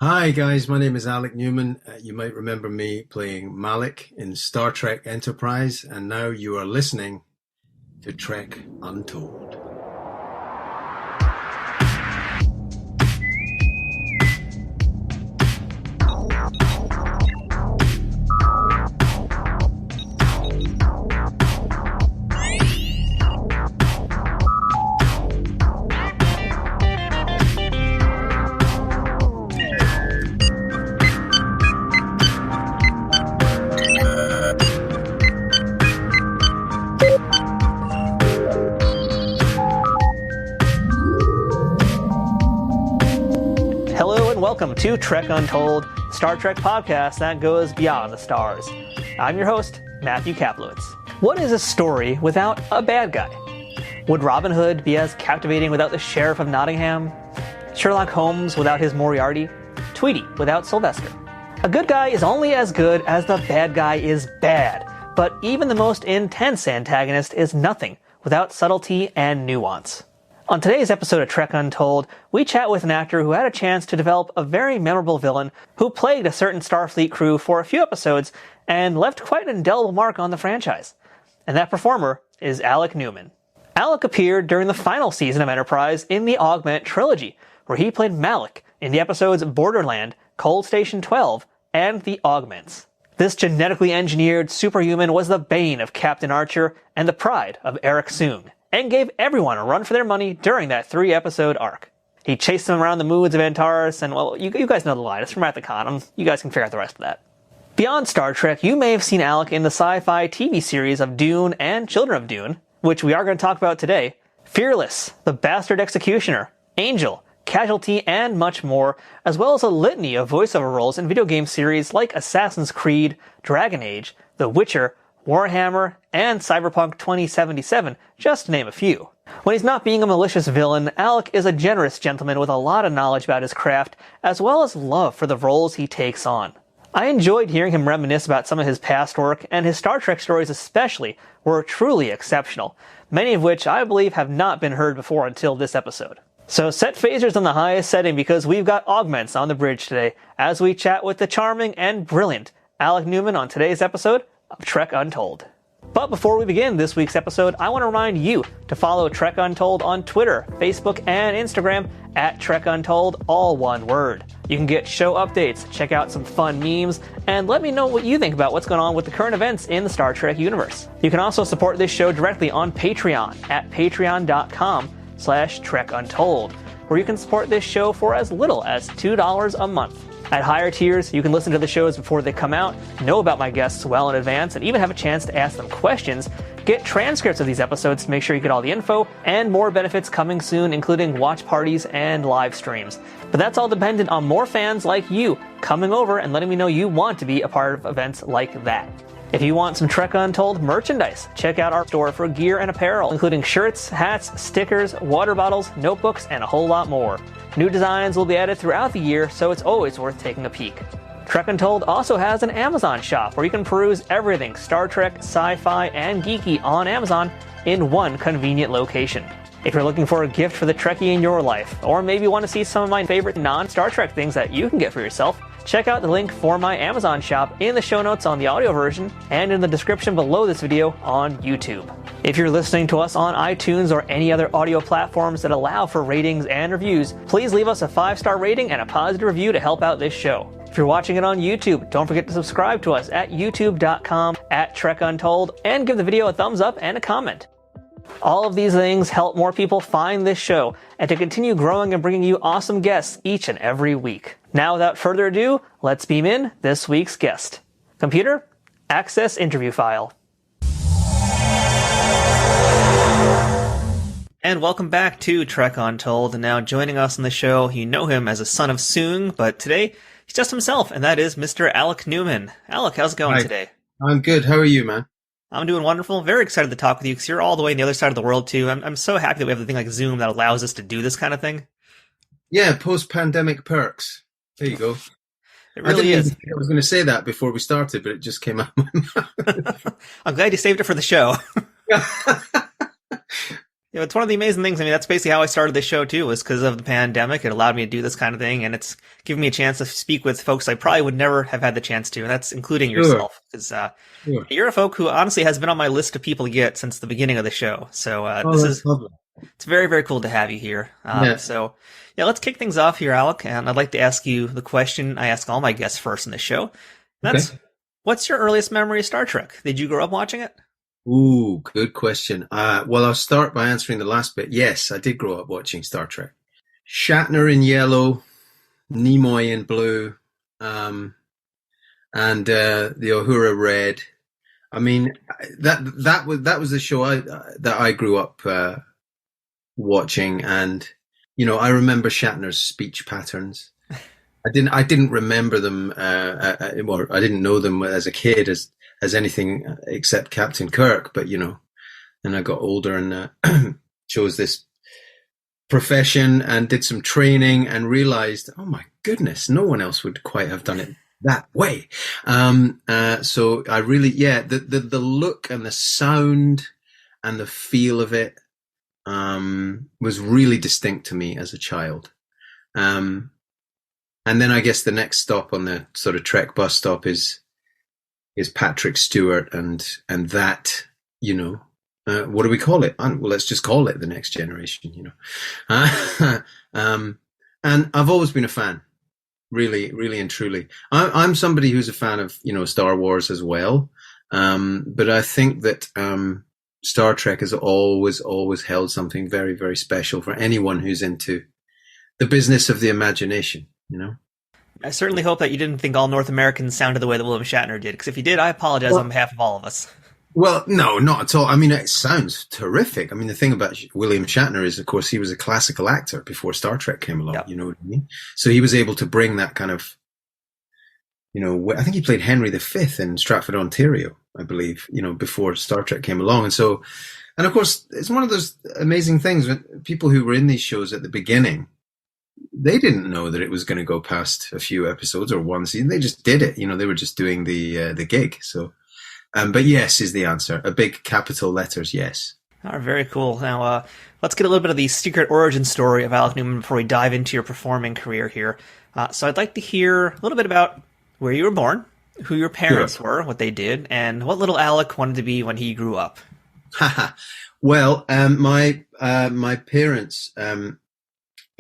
Hi guys, my name is Alec Newman. You might remember me playing Malik in Star Trek Enterprise, and now you are listening to Trek Untold. Welcome to Trek Untold, Star Trek podcast that goes beyond the stars. I'm your host, Matthew Kaplowitz. What is a story without a bad guy? Would Robin Hood be as captivating without the Sheriff of Nottingham? Sherlock Holmes without his Moriarty? Tweety without Sylvester? A good guy is only as good as the bad guy is bad, but even the most intense antagonist is nothing without subtlety and nuance. On today's episode of Trek Untold, we chat with an actor who had a chance to develop a very memorable villain who plagued a certain Starfleet crew for a few episodes and left quite an indelible mark on the franchise. And that performer is Alec Newman. Alec appeared during the final season of Enterprise in the Augment trilogy, where he played Malik in the episodes Borderland, Cold Station 12, and The Augments. This genetically engineered superhuman was the bane of Captain Archer and the pride of Eric Soong, and gave everyone a run for their money during that 3-episode arc. He chased them around the moons of Antares, and well, you guys know the line. It's from At the Con. You guys can figure out the rest of that. Beyond Star Trek, you may have seen Alec in the sci-fi TV series of Dune and Children of Dune, which we are going to talk about today, Fearless, The Bastard Executioner, Angel, Casualty, and much more, as well as a litany of voiceover roles in video game series like Assassin's Creed, Dragon Age, The Witcher, Warhammer, and Cyberpunk 2077, just to name a few. When he's not being a malicious villain, Alec is a generous gentleman with a lot of knowledge about his craft, as well as love for the roles he takes on. I enjoyed hearing him reminisce about some of his past work, and his Star Trek stories especially were truly exceptional, many of which I believe have not been heard before until this episode. So set phasers on the highest setting because we've got augments on the bridge today, as we chat with the charming and brilliant Alec Newman on today's episode of Trek Untold. But before we begin this week's episode, I want to remind you to follow Trek Untold on Twitter, Facebook, and Instagram at Trek Untold, all one word. You can get show updates, check out some fun memes, and let me know what you think about what's going on with the current events in the Star Trek universe. You can also support this show directly on Patreon at patreon.com/Trek Untold, where you can support this show for as little as $2 a month. At higher tiers, you can listen to the shows before they come out, know about my guests well in advance, and even have a chance to ask them questions, get transcripts of these episodes to make sure you get all the info, and more benefits coming soon, including watch parties and live streams. But that's all dependent on more fans like you coming over and letting me know you want to be a part of events like that. If you want some Trek Untold merchandise, check out our store for gear and apparel, including shirts, hats, stickers, water bottles, notebooks, and a whole lot more. New designs will be added throughout the year, so it's always worth taking a peek. Trek Untold also has an Amazon shop where you can peruse everything Star Trek, sci-fi, and geeky on Amazon in one convenient location. If you're looking for a gift for the Trekkie in your life, or maybe want to see some of my favorite non-Star Trek things that you can get for yourself, check out the link for my Amazon shop in the show notes on the audio version and in the description below this video on YouTube. If you're listening to us on iTunes or any other audio platforms that allow for ratings and reviews, please leave us a 5-star rating and a positive review to help out this show. If you're watching it on YouTube, don't forget to subscribe to us at youtube.com/Trek Untold and give the video a thumbs up and a comment. All of these things help more people find this show and to continue growing and bringing you awesome guests each and every week. Now, without further ado, let's beam in this week's guest. Computer, access interview file. And welcome back to Trek Untold. And now joining us on the show, you know him as a son of Soong, but today he's just himself, and that is Mr. Alec Newman. Alec, how's it going today? I'm good. How are you, man? I'm doing wonderful. Very excited to talk with you because you're all the way on the other side of the world, too. I'm so happy that we have the thing like Zoom that allows us to do this kind of thing. Yeah, post-pandemic perks. There you go. It really is. I was going to say that before we started, but it just came out of my mouth. I'm glad you saved it for the show. Yeah, it's one of the amazing things. I mean, that's basically how I started this show too, was because of the pandemic. It allowed me to do this kind of thing, and it's given me a chance to speak with folks I probably would never have had the chance to, and that's including yourself. Because Sure. you're a folk who honestly has been on my list of people to get since the beginning of the show. So That's lovely. it's very, very cool to have you here. Yeah. So yeah, let's kick things off here, Alec, and I'd like to ask you the question I ask all my guests first in the show. That's, what's your earliest memory of Star Trek? Did you grow up watching it? Ooh, good question. Well, I'll start by answering the last bit. Yes, I did grow up watching Star Trek. Shatner in yellow, Nimoy in blue, and the Uhura red. I mean, that was the show that I grew up watching, and I remember Shatner's speech patterns. I didn't remember them, or I didn't know them as a kid as anything except Captain Kirk, but and I got older and chose this profession and did some training and realized, oh my goodness, no one else would quite have done it that way. So I really, the look and the sound and the feel of it was really distinct to me as a child. And then I guess the next stop on the sort of Trek bus stop is Patrick Stewart and that, what do we call it? Well, let's just call it The Next Generation, and I've always been a fan, really, really and truly. I'm somebody who's a fan of, Star Wars as well. But I think that Star Trek has always held something very, very special for anyone who's into the business of the imagination, I certainly hope that you didn't think all North Americans sounded the way that William Shatner did, because if you did, I apologize on behalf of all of us. Well, no, not at all. I mean, it sounds terrific. I mean, the thing about William Shatner is, of course, he was a classical actor before Star Trek came along. Yep. You know what I mean? So he was able to bring that kind of, I think he played Henry V in Stratford, Ontario, I believe, before Star Trek came along. And of course, it's one of those amazing things when people who were in these shows at the beginning, they didn't know that it was going to go past a few episodes or one season. They just did it. They were just doing the gig. So, but yes is the answer. A big capital letters, yes. All right, very cool. Now, let's get a little bit of the secret origin story of Alec Newman before we dive into your performing career here. So I'd like to hear a little bit about where you were born, who your parents were, what they did, and what little Alec wanted to be when he grew up. Well, my parents...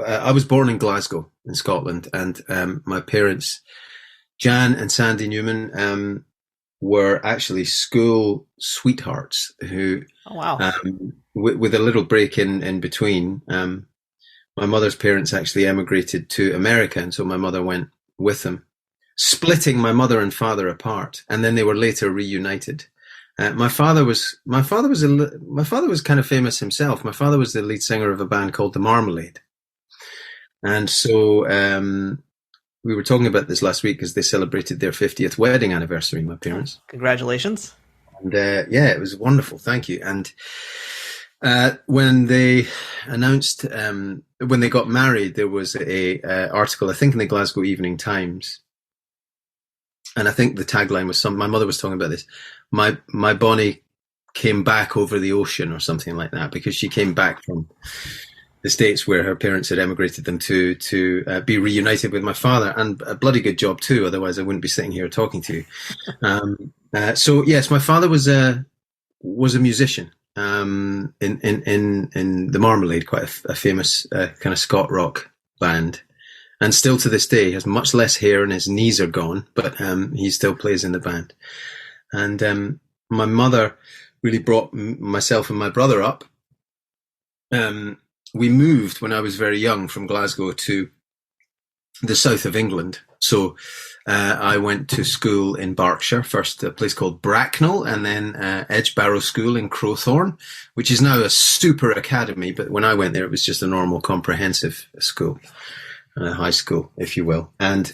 I was born in Glasgow in Scotland, and my parents, Jan and Sandy Newman, were actually school sweethearts who, with a little break in between, my mother's parents actually emigrated to America, and so my mother went with them, splitting my mother and father apart, and then they were later reunited. My father was kind of famous himself. My father was the lead singer of a band called the Marmalade. And so we were talking about this last week because they celebrated their 50th wedding anniversary, my parents. Congratulations. And it was wonderful. Thank you. And when they announced, when they got married, there was a article, I think in the Glasgow Evening Times. And I think the tagline was my mother was talking about this. My Bonnie came back over the ocean or something like that, because she came back from the States where her parents had emigrated them to be reunited with my father, and a bloody good job too. Otherwise I wouldn't be sitting here talking to you. So yes, my father was a musician, in the Marmalade, quite a famous, kind of Scot rock band. And still to this day, he has much less hair and his knees are gone, but, he still plays in the band. And, my mother really brought myself and my brother up. We moved when I was very young from Glasgow to the south of England. So I went to school in Berkshire, first a place called Bracknell, and then Edgebarrow School in Crowthorne, which is now a super academy. But when I went there, it was just a normal comprehensive school, high school, if you will. And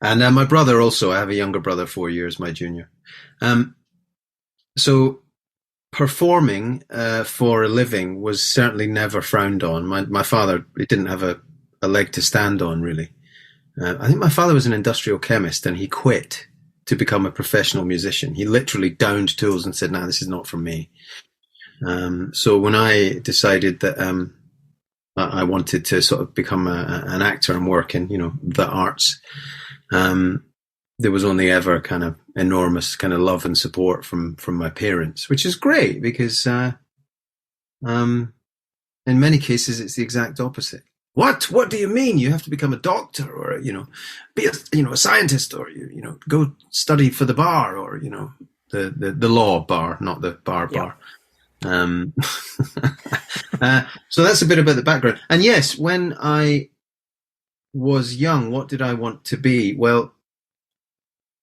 my brother also, I have a younger brother, 4 years my junior. So performing for a living was certainly never frowned on. My father, he didn't have a leg to stand on, really. I think my father was an industrial chemist, and he quit to become a professional musician. He literally downed tools and said, "No, this is not for me." So when I decided that I wanted to sort of become an actor and work in, the arts, there was only ever kind of enormous kind of love and support from my parents, which is great because in many cases it's the exact opposite. What do you mean you have to become a doctor or be a scientist or go study for the bar or the law bar, not the bar. So that's a bit about the background. And yes, when I was young, what did I want to be? Well,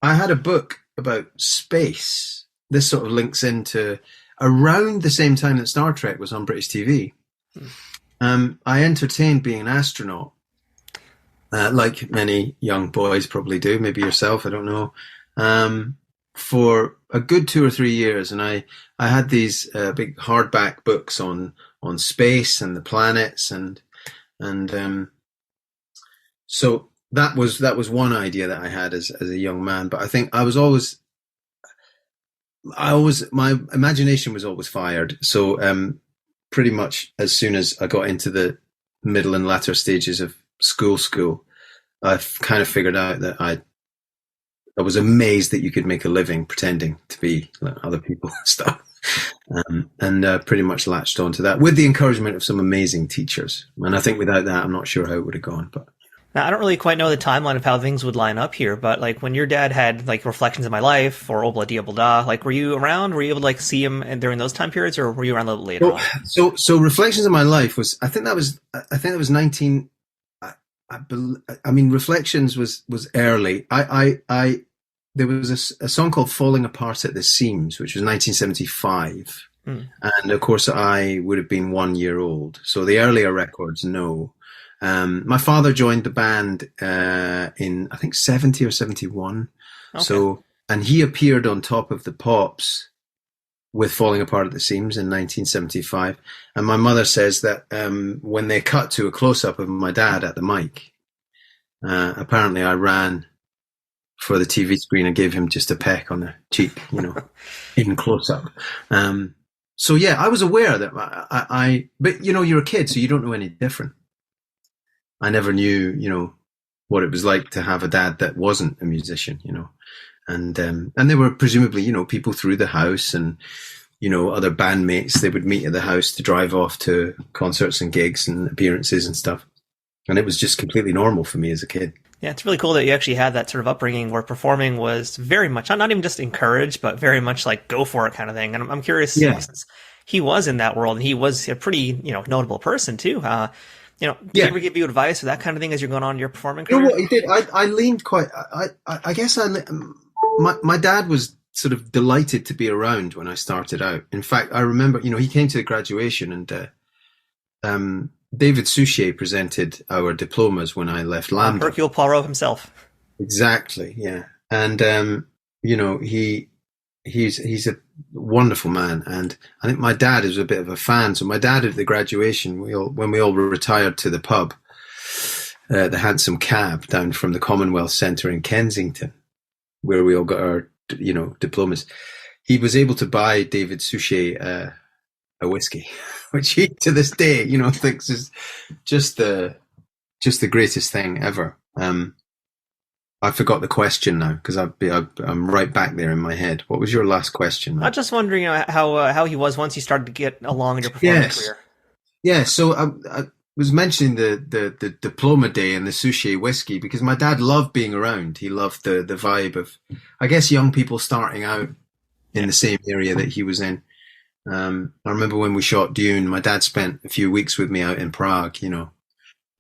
I had a book about space. This sort of links into around the same time that Star Trek was on British TV. I entertained being an astronaut, like many young boys probably do, maybe yourself, I don't know, for a good 2 or 3 years. And I had these big hardback books on space and the planets, and so that was one idea that I had as a young man. But I think my imagination was always fired. So pretty much as soon as I got into the middle and latter stages of school, I kind of figured out that I was amazed that you could make a living pretending to be like other people and stuff. And pretty much latched onto that with the encouragement of some amazing teachers. And I think without that, I'm not sure how it would have gone. But now, I don't really quite know the timeline of how things would line up here, but like when your dad had like Reflections of My Life or Obla Di Obla, like were you around? Were you able to like see him during those time periods, or were you around a little later on? So Reflections of My Life was, I think that was 19. I mean, Reflections was early. There was a song called Falling Apart at the Seams, which was 1975. And of course I would have been 1 year old. So the earlier records, no. My father joined the band in, I think, 70 or 71. Okay. So, and he appeared on Top of the Pops with Falling Apart at the Seams in 1975. And my mother says that when they cut to a close-up of my dad at the mic, apparently I ran for the TV screen and gave him just a peck on the cheek, in close-up. So yeah, I was aware that but you're a kid, so you don't know any different. I never knew, what it was like to have a dad that wasn't a musician, and there were presumably, people through the house and, other bandmates, they would meet at the house to drive off to concerts and gigs and appearances and stuff. And it was just completely normal for me as a kid. Yeah, it's really cool that you actually had that sort of upbringing where performing was very much, not even just encouraged, but very much like go for it kind of thing. And I'm curious, since he was in that world and he was a pretty, notable person too. Did he ever give you advice or that kind of thing as you're going on in your performing career? You know what he did? I leaned quite. I guess my dad was sort of delighted to be around when I started out. In fact, I remember, he came to the graduation and David Suchet presented our diplomas when I left Lambda. Hercule Poirot himself. Exactly, yeah. And he's a wonderful man, and I think my dad is a bit of a fan. So my dad at the graduation, when we all retired to the pub, the handsome cab down from the Commonwealth Centre in Kensington, where we all got our diplomas, he was able to buy David Suchet a whiskey, which he to this day thinks is just the greatest thing ever. I forgot the question now because I'm right back there in my head. What was your last question, Matt? I'm just wondering how he was once you started to get along in your performing career. Yeah, so I was mentioning the diploma day and the Suchet whiskey because my dad loved being around. He loved the vibe of, I guess, young people starting out in the same area that he was in. I remember when we shot Dune, my dad spent a few weeks with me out in Prague,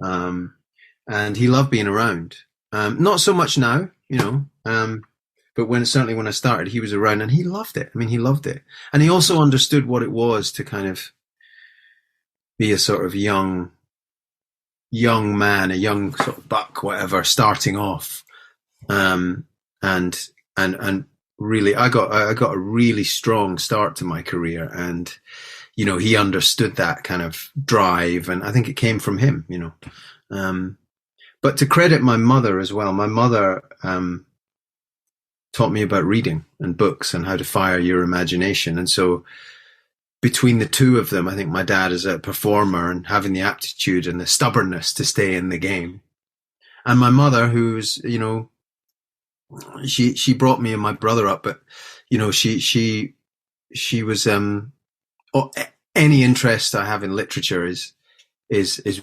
and he loved being around. Not so much now, but certainly when I started, he was around and he loved it. I mean, he loved it. And he also understood what it was to kind of be a sort of young man, a young sort of buck, whatever, starting off. And really, I got a really strong start to my career, and he understood that kind of drive, and I think it came from him. But to credit my mother as well, my mother taught me about reading and books and how to fire your imagination. And so between the two of them, I think my dad is a performer and having the aptitude and the stubbornness to stay in the game. And my mother, who's, you know, she brought me and my brother up, but, you know, she was, any interest I have in literature is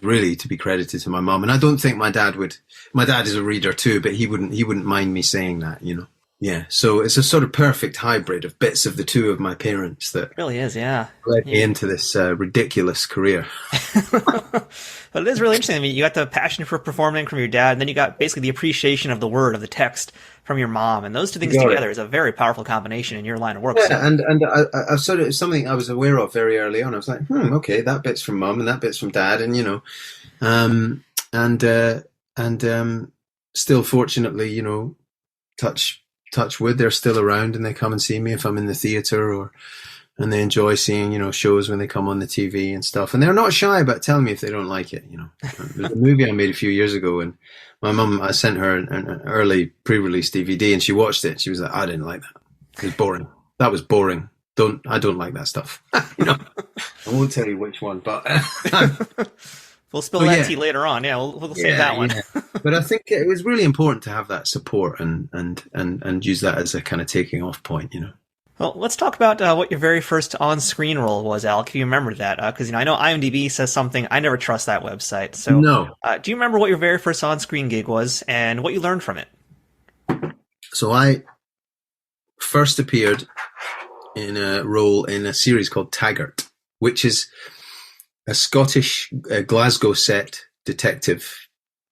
really to be credited to my mom. And I don't think my dad is a reader too, but he wouldn't mind me saying that, you know. Yeah. So it's a sort of perfect hybrid of bits of the two of my parents that It really is, yeah. led me into this ridiculous career. But it is really interesting. I mean, you got the passion for performing from your dad, and then you got basically the appreciation of the word, of the text from your mom. And those two things together is a very powerful combination in your line of work. Yeah, so. and I sort of something I was aware of very early on. I was like, okay, that bit's from mum and that bit's from dad, and you know, still fortunately, you know, touch wood, they're still around and they come and see me if I'm in the theatre and they enjoy seeing, you know, shows when they come on the TV and stuff. And they're not shy about telling me if they don't like it, you know. There's a movie I made a few years ago and my mum, I sent her an early pre-release DVD and she watched it. She was like, I didn't like that. It was boring. That was boring. I don't like that stuff. You know, I won't tell you which one, but we'll spill that tea later on. Yeah, we'll save that one. Yeah. But I think it was really important to have that support and use that as a kind of taking off point, you know. Well, let's talk about what your very first on-screen role was, Alec, if you remember that. Because, you know, I know IMDb says something. I never trust that website. So, no. Do you remember what your very first on-screen gig was and what you learned from it? So I first appeared in a role in a series called Taggart, which is a Scottish Glasgow set detective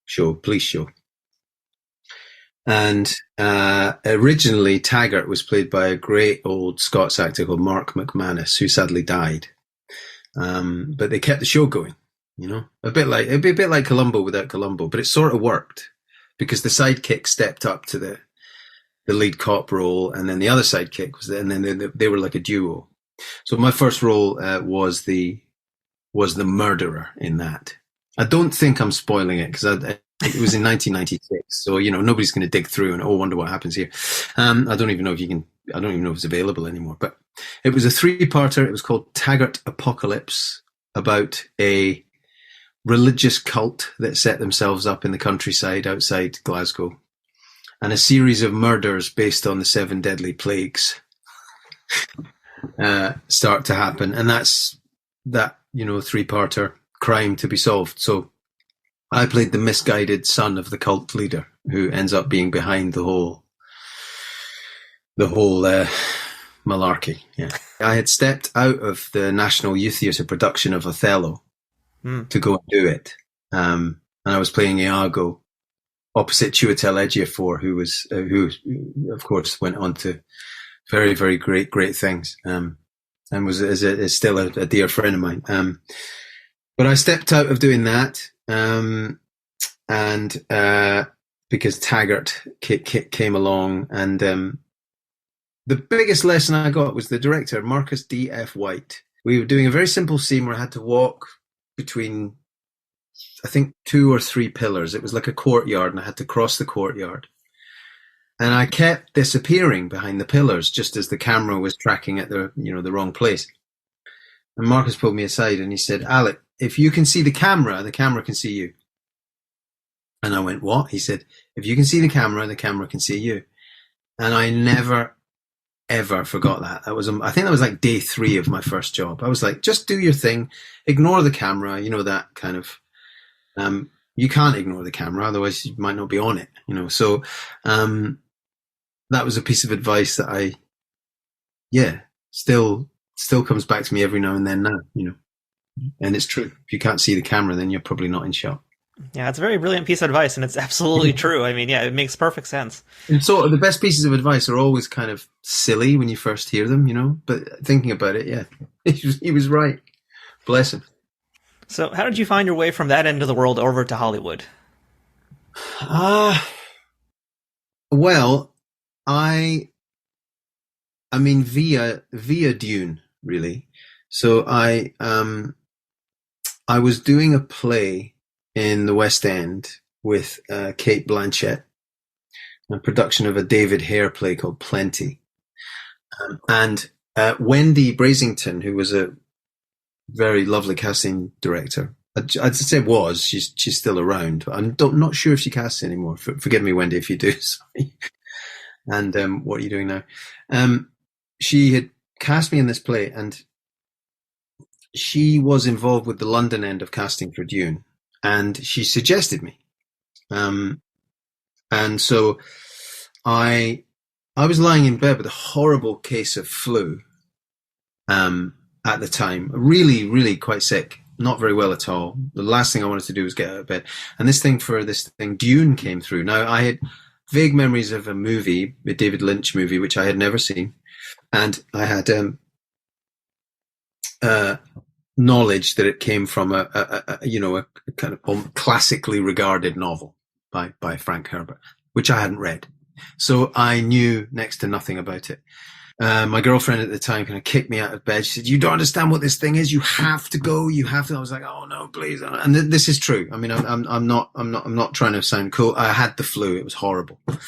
show, police show. And originally Taggart was played by a great old Scots actor called Mark McManus, who sadly died. But they kept the show going, you know, it'd be a bit like Columbo without Columbo, but it sort of worked because the sidekick stepped up to the lead cop role, and then the other sidekick was there, and then they were like a duo. So my first role was the murderer in that. I don't think I'm spoiling it because it was in 1996, so you know nobody's going to dig through and wonder what happens here. I don't even know if it's available anymore. But it was a 3-parter. It was called Taggart Apocalypse, about a religious cult that set themselves up in the countryside outside Glasgow, and a series of murders based on the 7 deadly plagues start to happen, and that's that, you know, 3-parter crime to be solved. So I played the misguided son of the cult leader who ends up being behind the whole malarkey. Yeah, I had stepped out of the National Youth Theatre production of Othello to go and do it, and I was playing Iago opposite Chiwetel Ejiofor, who of course went on to very, very great things, and is still a dear friend of mine. But I stepped out of doing that, and because Taggart came along, and the biggest lesson I got was the director, Marcus D.F. White. We were doing a very simple scene where I had to walk between, I think, 2 or 3 pillars. It was like a courtyard, and I had to cross the courtyard. And I kept disappearing behind the pillars just as the camera was tracking at the wrong place. And Marcus pulled me aside and he said, Alec, if you can see the camera can see you. And I went, what? He said, if you can see the camera can see you. And I never, ever forgot that. I think that was like day 3 of my first job. I was like, just do your thing, ignore the camera, you know, that kind of, you can't ignore the camera, otherwise you might not be on it, you know. So, that was a piece of advice that still comes back to me every now and then now, you know. And it's true. If you can't see the camera, then you're probably not in shot. Yeah, it's a very brilliant piece of advice, and it's absolutely true. I mean, yeah, it makes perfect sense. And so the best pieces of advice are always kind of silly when you first hear them, you know. But thinking about it, yeah, he was right. Bless him. So how did you find your way from that end of the world over to Hollywood? Well, I mean, via Dune, really. So I was doing a play in the West End with Kate Blanchett a production of a David Hare play called Plenty. And Wendy Brasington, who was a very lovely casting director, I'd say she's still around. I'm not sure if she casts anymore. Forgive me, Wendy, if you do. Sorry. And what are you doing now? She had cast me in this play, and she was involved with the London end of casting for Dune, and she suggested me. And so I was lying in bed with a horrible case of flu at the time, really, really quite sick, not very well at all. The last thing I wanted to do was get out of bed. And this thing, Dune, came through. Now, I had vague memories of a movie, a David Lynch movie, which I had never seen. And I had knowledge that it came from a kind of classically regarded novel by Frank Herbert, which I hadn't read. So I knew next to nothing about it. My girlfriend at the time kind of kicked me out of bed. She said, "You don't understand what this thing is. You have to go. You have to." I was like, "Oh no, please!" And this is true. I mean, I'm not trying to sound cool. I had the flu. It was horrible, but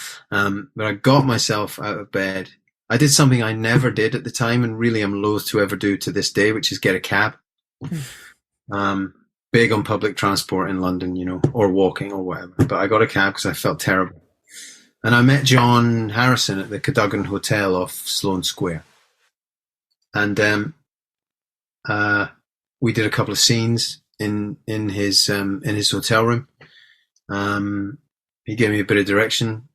I got myself out of bed. I did something I never did at the time, and really am loath to ever do to this day, which is get a cab. Big on public transport in London, or walking or whatever. But I got a cab because I felt terrible. And I met John Harrison at the Cadogan Hotel off Sloane Square. And we did a couple of scenes in his hotel room. He gave me a bit of direction,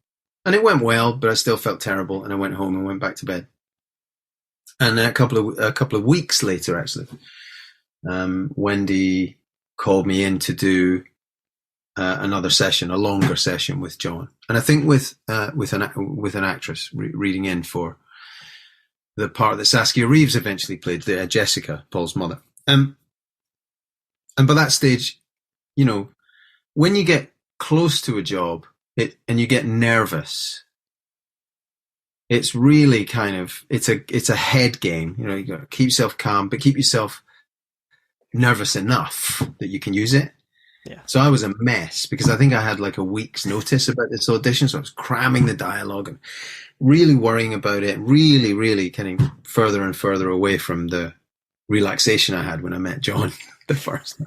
and it went well, but I still felt terrible, and I went home and went back to bed. And a couple of weeks later, actually, Wendy called me in to do another session, a longer session with John, and I think with an actress reading in for the part that Saskia Reeves eventually played, Jessica, Paul's mother. And by that stage, when you get close to a job and you get nervous, it's really kind of it's a head game. You got to keep yourself calm, but keep yourself nervous enough that you can use it. Yeah. So I was a mess because I think I had like a week's notice about this audition. So I was cramming the dialogue and really worrying about it, really, really kind of further and further away from the relaxation I had when I met John the first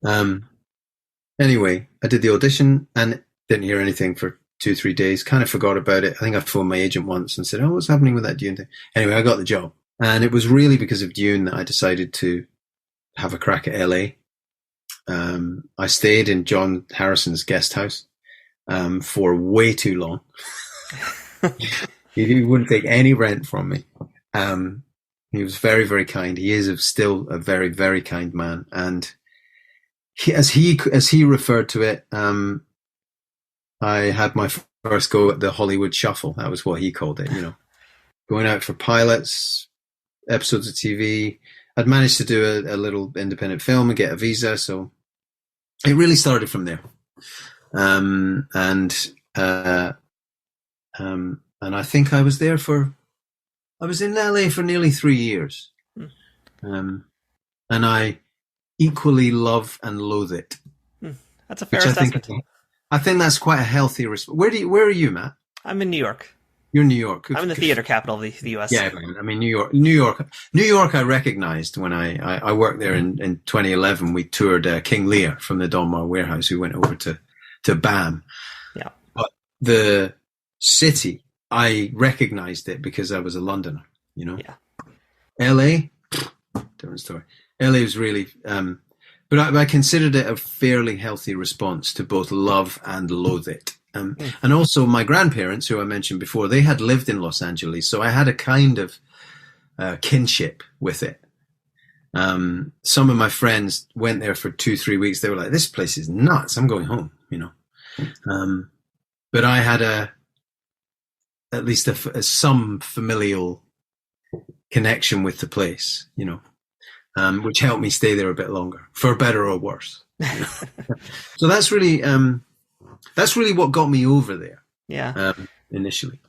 time. Anyway, I did the audition and didn't hear anything for 2-3 days, kind of forgot about it. I think I phoned my agent once and said, "Oh, what's happening with that Dune thing?" Anyway, I got the job. And it was really because of Dune that I decided to have a crack at LA. I stayed in John Harrison's guest house for way too long. He wouldn't take any rent from me. He was very, very kind. He is still a very, very kind man. And as he referred to it, I had my first go at the Hollywood shuffle. That was what he called it, going out for pilots, episodes of TV. I'd managed to do a little independent film and get a visa, so it really started from there. And I think I was in LA for nearly 3 years. And I equally love and loathe it. That's a fair assessment. I think that's quite a healthy response. Where are you, Matt? I'm in New York. You're in New York. I'm in the theater capital of the U.S. Yeah, I mean, New York. I recognized when I worked there in 2011. We toured King Lear from the Donmar warehouse. We went over to BAM. Yeah, but the city, I recognized it because I was a Londoner. Yeah. L.A., different story. L.A. was really, but I considered it a fairly healthy response to both love and loathe it. And also my grandparents, who I mentioned before, they had lived in Los Angeles, so I had a kind of kinship with it. Some of my friends went there for 2-3 weeks. They were like, "This place is nuts. I'm going home," But I had at least some familial connection with the place, which helped me stay there a bit longer, for better or worse. So that's really what got me over there. Yeah. Initially.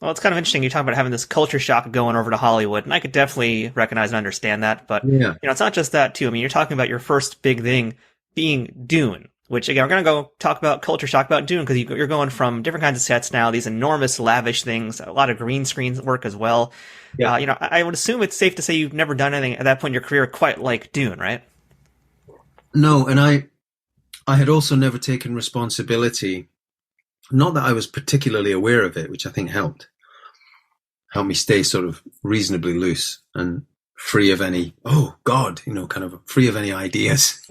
Well, it's kind of interesting. You talk about having this culture shock going over to Hollywood, and I could definitely recognize and understand that. But it's not just that too. I mean, you're talking about your first big thing being Dune, which again, we're going to go talk about culture shock about Dune, because you're going from different kinds of sets now, these enormous lavish things, a lot of green screen work as well. Yeah. I would assume it's safe to say you've never done anything at that point in your career quite like Dune, right? No, and I had also never taken responsibility. Not that I was particularly aware of it, which I think helped me stay sort of reasonably loose and free of any, oh God, kind of free of any ideas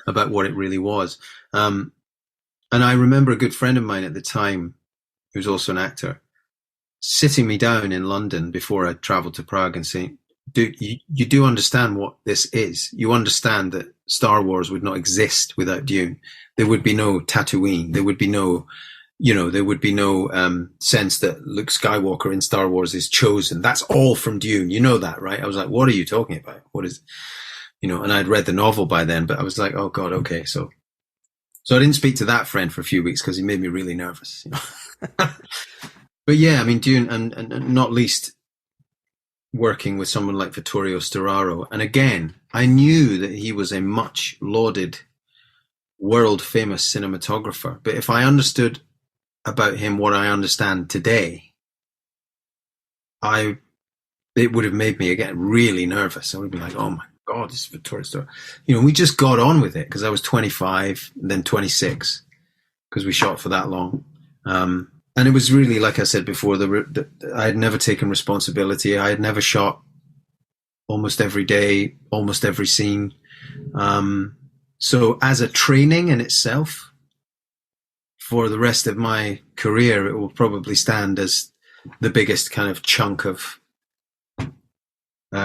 about what it really was. And I remember a good friend of mine at the time, who was also an actor, sitting me down in London before I traveled to Prague and saying, dude, you do understand what this is. You understand that Star Wars would not exist without Dune. There would be no Tatooine. There would be no, sense that Luke Skywalker in Star Wars is chosen. That's all from Dune. You know that, right? I was like, what are you talking about? What is, and I'd read the novel by then, but I was like, oh God, okay. So I didn't speak to that friend for a few weeks because he made me really nervous. But yeah, I mean, Dune, and not least working with someone like Vittorio Storaro. And again, I knew that he was a much lauded, world famous cinematographer. But if I understood about him what I understand today, it would have made me again really nervous. I would be like, oh my God, this is Vittorio Storaro. We just got on with it because I was 25, then 26, because we shot for that long. And it was really, like I said before, I had never taken responsibility. I had never shot almost every day, almost every scene. So as a training in itself, for the rest of my career, it will probably stand as the biggest kind of chunk of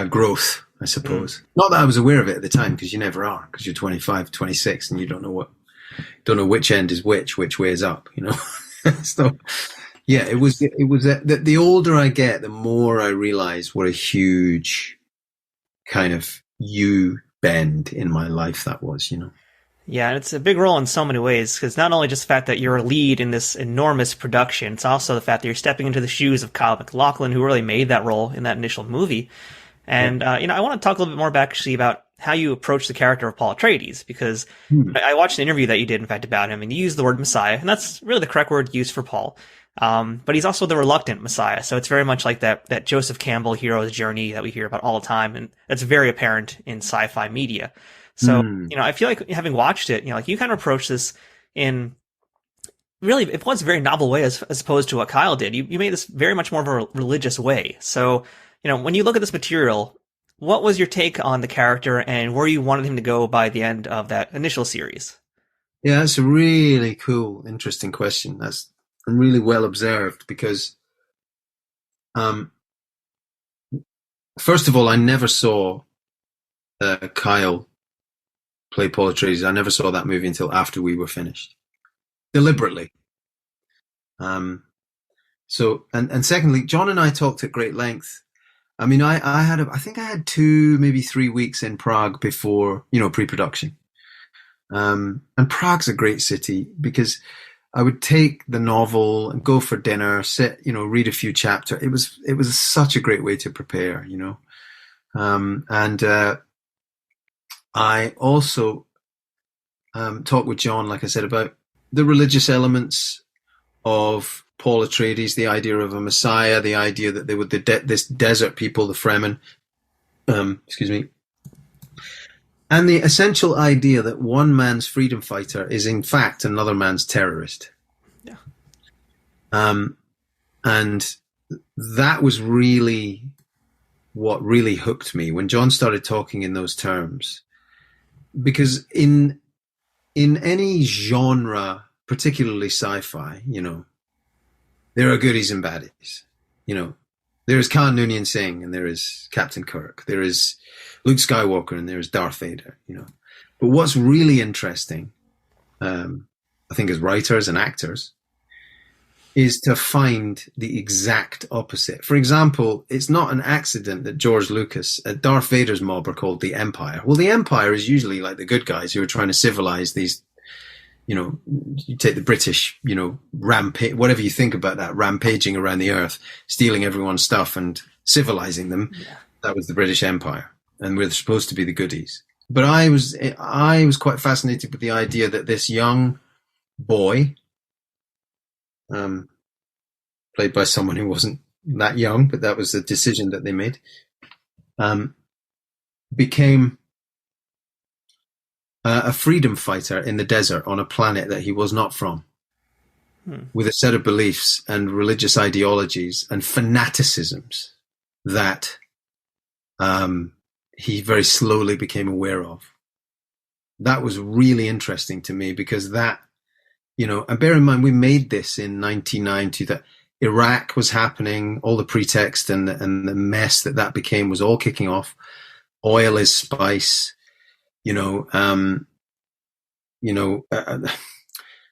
growth, I suppose. Not that I was aware of it at the time, because you never are, because you're 25, 26, and you don't know which end is which way is up, So, yeah, it was the older I get, the more I realize what a huge kind of U-bend in my life that was, Yeah, and it's a big role in so many ways, because not only just the fact that you're a lead in this enormous production, it's also the fact that you're stepping into the shoes of Kyle MacLachlan, who really made that role in that initial movie. And, I want to talk a little bit more about how you approach the character of Paul Etraides, because I watched an interview that you did, in fact, about him, and you used the word Messiah, and that's really the correct word used for Paul. But he's also the reluctant Messiah, so it's very much like that Joseph Campbell hero's journey that we hear about all the time, and that's very apparent in sci-fi media. So, I feel like having watched it, you kind of approach this in really, it was a very novel way as opposed to what Kyle did. You made this very much more of a religious way. So, when you look at this material, what was your take on the character and where you wanted him to go by the end of that initial series? Yeah, that's a really cool, interesting question. That's really well observed, because, first of all, I never saw Kyle play Paul Etraides. I never saw that movie until after we were finished, deliberately. So, and secondly, John and I talked at great length. I mean, I think I had 2, maybe 3 weeks in Prague before, pre-production. And Prague's a great city, because I would take the novel and go for dinner, sit, read a few chapters. It was such a great way to prepare, and I also talked with John, like I said, about the religious elements of Paul Etraides, the idea of a Messiah, the idea that they were this desert people, the Fremen, and the essential idea that one man's freedom fighter is in fact another man's terrorist. Yeah. And that was really what really hooked me when John started talking in those terms, because in any genre, particularly sci-fi, there are goodies and baddies. There is Khan Noonien Singh and there is Captain Kirk. There is Luke Skywalker and there is Darth Vader. But what's really interesting, I think, as writers and actors, is to find the exact opposite. For example, it's not an accident that George Lucas, Darth Vader's mob are called the Empire. Well, the Empire is usually like the good guys who are trying to civilize these. You take the British, rampage, whatever you think about that, rampaging around the earth, stealing everyone's stuff and civilizing them. Yeah. That was the British Empire. And we're supposed to be the goodies. but I was quite fascinated with the idea that this young boy, played by someone who wasn't that young, but that was the decision that they made, became a freedom fighter in the desert on a planet that he was not from, with a set of beliefs and religious ideologies and fanaticisms that he very slowly became aware of. That was really interesting to me because that, and bear in mind, we made this in 1990, that Iraq was happening, all the pretext and the mess that became was all kicking off. Oil is spice,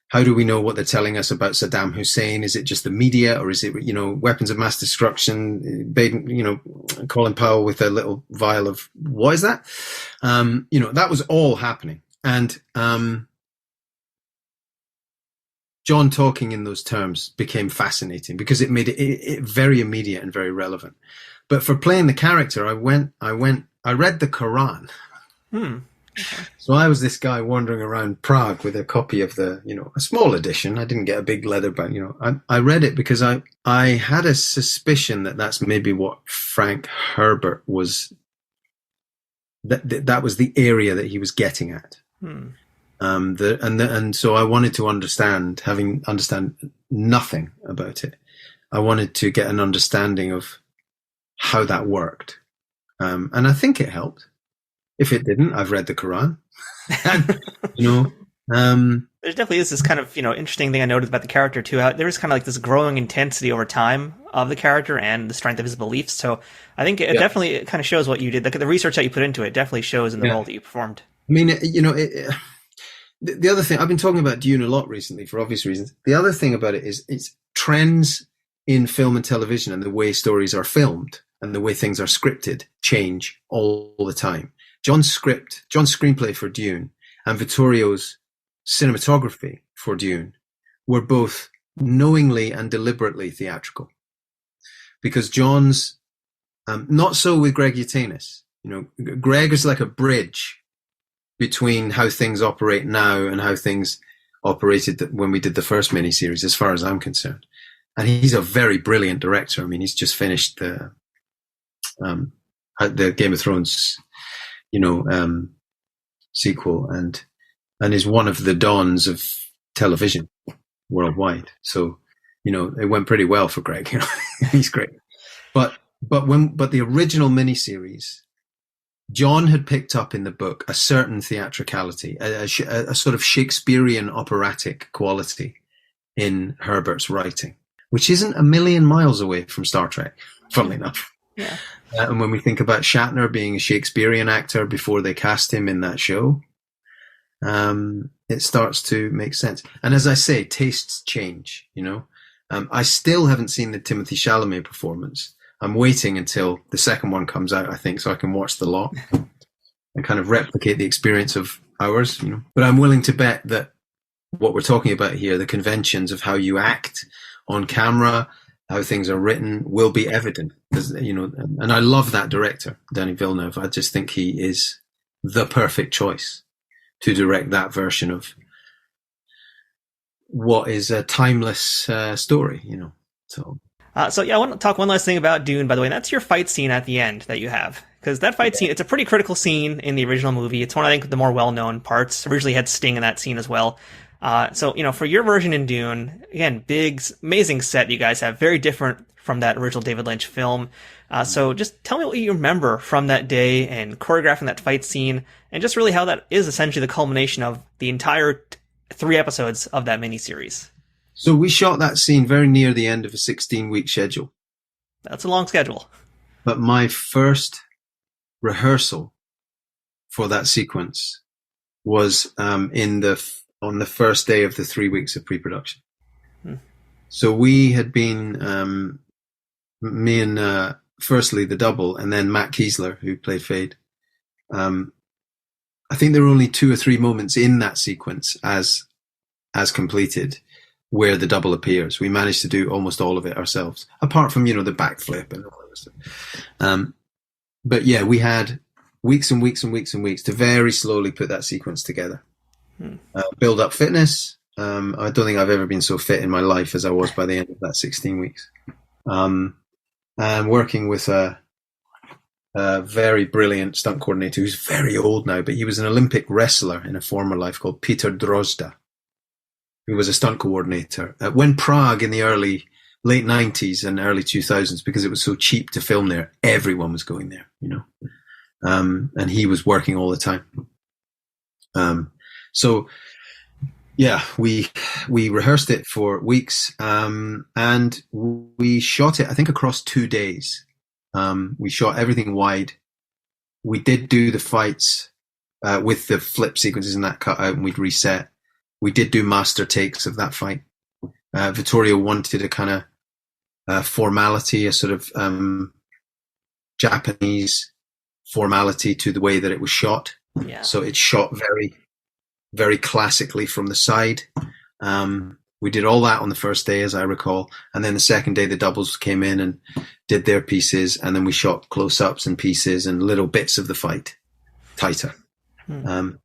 how do we know what they're telling us about Saddam Hussein? Is it just the media, or is it, weapons of mass destruction? Colin Powell with a little vial of, what is that? That was all happening. And John talking in those terms became fascinating because it made it very immediate and very relevant. But for playing the character, I read the Quran. Okay. So I was this guy wandering around Prague with a copy of a small edition. I didn't get a big leather bound, I read it because I had a suspicion that that's maybe what Frank Herbert was, that was the area that he was getting at. And so I wanted to understand nothing about it. I wanted to get an understanding of how that worked. And I think it helped. If it didn't, I've read the Quran. There definitely is this kind of, interesting thing I noticed about the character too. There is kind of like this growing intensity over time of the character and the strength of his beliefs. So I think it definitely kind of shows what you did. The research that you put into it definitely shows in the role that you performed. I mean, the other thing, I've been talking about Dune a lot recently for obvious reasons. The other thing about it is it's trends in film and television and the way stories are filmed and the way things are scripted change all the time. John's screenplay for Dune and Vittorio's cinematography for Dune were both knowingly and deliberately theatrical. Because John's, not so with Greg Yaitanes. Greg is like a bridge between how things operate now and how things operated when we did the first miniseries, as far as I'm concerned. And he's a very brilliant director. I mean, he's just finished the Game of Thrones sequel and is one of the dons of television worldwide. So, it went pretty well for Greg. He's great. But the original miniseries, John had picked up in the book a certain theatricality, a sort of Shakespearean operatic quality in Herbert's writing, which isn't a million miles away from Star Trek, funnily enough. Yeah. And when we think about Shatner being a Shakespearean actor before they cast him in that show, it starts to make sense. And as I say, tastes change, I still haven't seen the Timothée Chalamet performance. I'm waiting until the second one comes out, I think, so I can watch the lot and kind of replicate the experience of ours, But I'm willing to bet that what we're talking about here, the conventions of how you act on camera, how things are written, will be evident. And I love that director, Denis Villeneuve. I just think he is the perfect choice to direct that version of what is a timeless story, So I want to talk one last thing about Dune, by the way. And that's your fight scene at the end that you have. Because that fight scene, it's a pretty critical scene in the original movie. It's one, I think, of the more well-known parts. Originally had Sting in that scene as well. For your version in Dune, again, big, amazing set you guys have, very different from that original David Lynch film. So just tell me what you remember from that day and choreographing that fight scene, and just really how that is essentially the culmination of the entire 3 episodes of that miniseries. So we shot that scene very near the end of a 16-week schedule. That's a long schedule. But my first rehearsal for that sequence was on the first day of the 3 weeks of pre-production. So we had been, me and firstly the double, and then Matt Keesler, who played Fade. I think there were only 2 or 3 moments in that sequence as completed where the double appears. We managed to do almost all of it ourselves, apart from, the backflip and all that stuff. But yeah, we had weeks and weeks and weeks and weeks to very slowly put that sequence together. Build up fitness. I don't think I've ever been so fit in my life as I was by the end of that 16 weeks. And working with a very brilliant stunt coordinator who's very old now, but he was an Olympic wrestler in a former life, called Peter Drozda, who was a stunt coordinator. When Prague in the late 90s and early 2000s, because it was so cheap to film there, everyone was going there, you know. And he was working all the time. So yeah, we rehearsed it for weeks, and we shot it, I think, across 2 days. We shot everything wide. We did do the fights with the flip sequences and that cut out, and we'd reset. We did do master takes of that fight. Vittorio wanted a kind of formality, a sort of Japanese formality to the way that it was shot. Yeah. So it's shot very, very classically from the side. We did all that on the first day, as I recall. And then the second day, the doubles came in and did their pieces. And then we shot close-ups and pieces and little bits of the fight tighter. And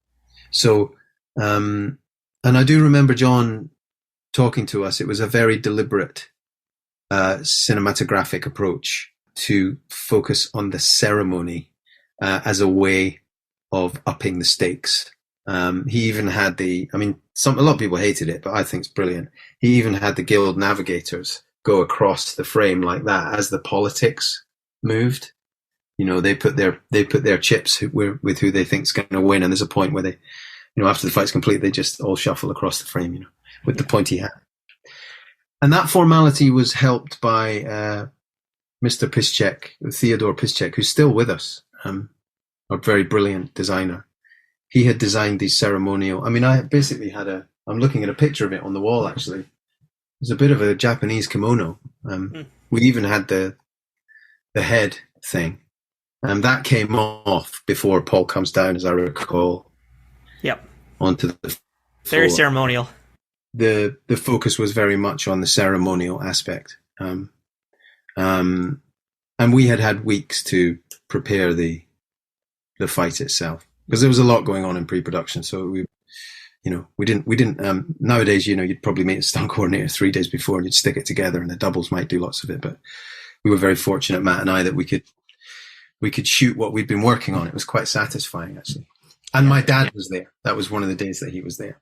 I do remember John talking to us. It was a very deliberate cinematographic approach to focus on the ceremony as a way of upping the stakes. He even had a lot of people hated it, but I think it's brilliant. He even had the guild navigators go across the frame like that as the politics moved. You know, they put their chips with who they think's going to win. And there's a point where they, you know, after the fight's complete, they just all shuffle across the frame, you know, with the pointy hat. And that formality was helped by Mr. Piszczek, Theodore Piszczek, who's still with us, a very brilliant designer. He had designed these ceremonial. I mean, I basically I'm looking at a picture of it on the wall, actually. It's a bit of a Japanese kimono. We even had the head thing. And that came off before Paul comes down, as I recall. Yep. Onto the floor. Very ceremonial. The focus was very much on the ceremonial aspect. And we had weeks to prepare the fight itself, because there was a lot going on in pre-production. So we didn't, nowadays, you know, you'd probably meet a stunt coordinator 3 days before and you'd stick it together, and the doubles might do lots of it. But we were very fortunate, Matt and I, that we could shoot what we'd been working on. It was quite satisfying, actually. And my dad was there. That was one of the days that he was there.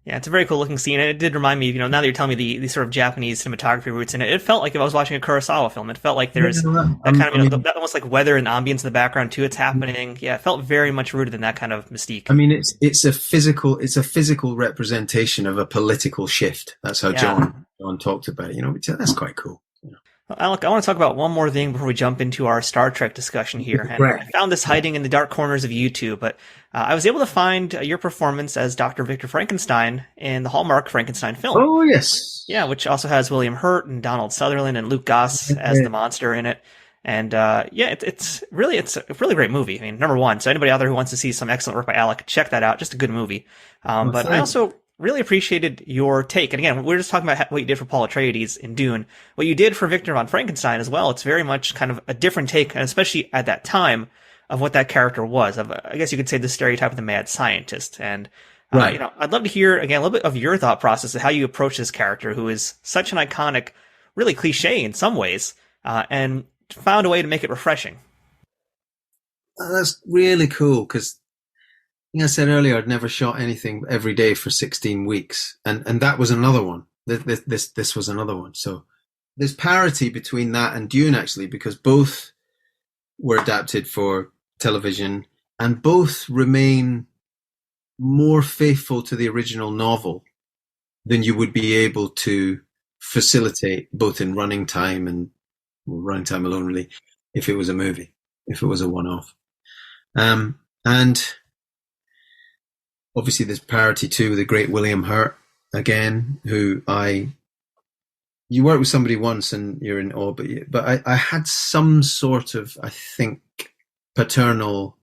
Yeah, it's a very cool looking scene, and it did remind me, you know, now that you're telling me the sort of Japanese cinematography roots in it, it felt like if I was watching a Kurosawa film. It felt like there's that kind of, you know, that almost like weather and ambience in the background too. It's happening. Yeah, it felt very much rooted in that kind of mystique. I mean, it's a physical representation of a political shift. That's how John talked about it. You know, that's quite cool. You know. Well, Alec, I want to talk about one more thing before we jump into our Star Trek discussion here. And I found this hiding in the dark corners of YouTube, but I was able to find your performance as Dr. Victor Frankenstein in the Hallmark Frankenstein film. Oh, yes. Yeah, which also has William Hurt and Donald Sutherland and Luke Goss as the monster in it. And it's a really great movie. I mean, number one, so anybody out there who wants to see some excellent work by Alec, check that out. Just a good movie. But I also really appreciated your take. And again, we're just talking about what you did for Paul Etraides in Dune. What you did for Victor von Frankenstein as well, it's very much kind of a different take, and especially at that time, of what that character was. I guess you could say the stereotype of the mad scientist. And, you know, I'd love to hear, again, a little bit of your thought process of how you approach this character, who is such an iconic, really cliche in some ways, and found a way to make it refreshing. That's really cool, because I said earlier, I'd never shot anything every day for 16 weeks. And that was another one. This was another one. So there's parity between that and Dune, actually, because both were adapted for television and both remain more faithful to the original novel than you would be able to facilitate, both in running time and running time alone, really, if it was a movie, if it was a one-off. And obviously, there's parity too with the great William Hurt, again, you work with somebody once and you're in awe, but I had some sort of, I think, paternal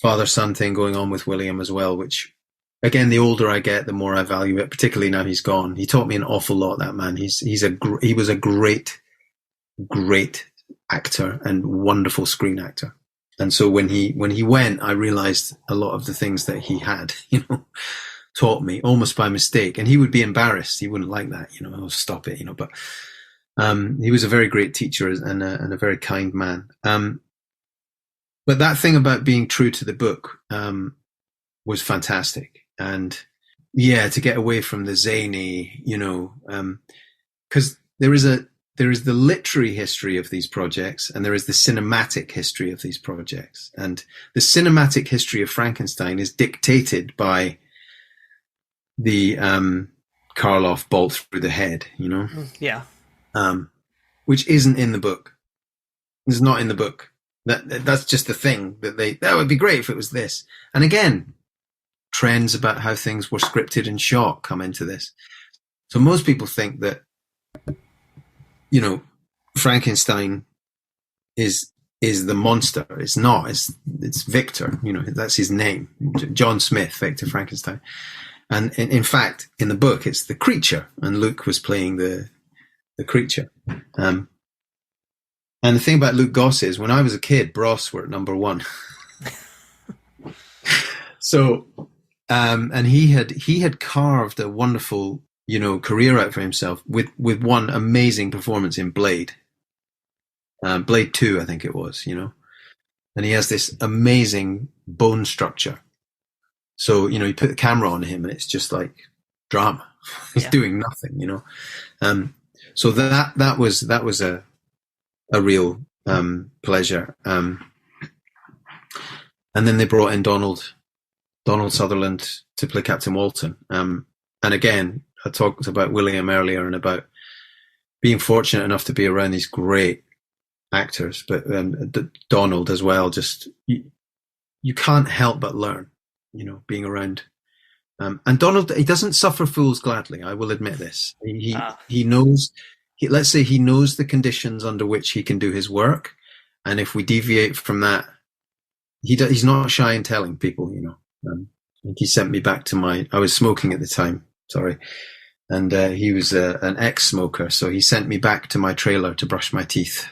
father-son thing going on with William as well, which, again, the older I get, the more I value it, particularly now he's gone. He taught me an awful lot, that man. He was a great actor and wonderful screen actor. And so when he went, I realized a lot of the things that he had, taught me almost by mistake. And he would be embarrassed. He wouldn't like that, oh, stop it, but, he was a very great teacher and a very kind man. But that thing about being true to the book, was fantastic. And yeah, to get away from the zany, cause there is the literary history of these projects, and there is the cinematic history of these projects. And the cinematic history of Frankenstein is dictated by the Karloff bolt through the head, Yeah. Which isn't in the book. It's not in the book. That's just the thing that would be great if it was this. And again, trends about how things were scripted and shot come into this. So most people think that, Frankenstein is the monster. It's not. It's Victor. That's his name. John Smith, Victor Frankenstein. And in fact, in the book, it's the creature, and Luke was playing the creature. And the thing about Luke Goss is, when I was a kid, Bros were at number one. So, and he had carved a wonderful, career out for himself with one amazing performance in Blade. Blade 2, I think it was, and he has this amazing bone structure. So, you put the camera on him and it's just like drama. He's doing nothing, so that was a real, pleasure. And then they brought in Donald Sutherland to play Captain Walton. And again, I talked about William earlier and about being fortunate enough to be around these great actors, but Donald as well. Just you can't help but learn, being around. And Donald, he doesn't suffer fools gladly. I will admit this. He knows. Let's say he knows the conditions under which he can do his work, and if we deviate from that, he's not shy in telling people. He sent me back to I was smoking at the time. Sorry. And he was an ex-smoker, so he sent me back to my trailer to brush my teeth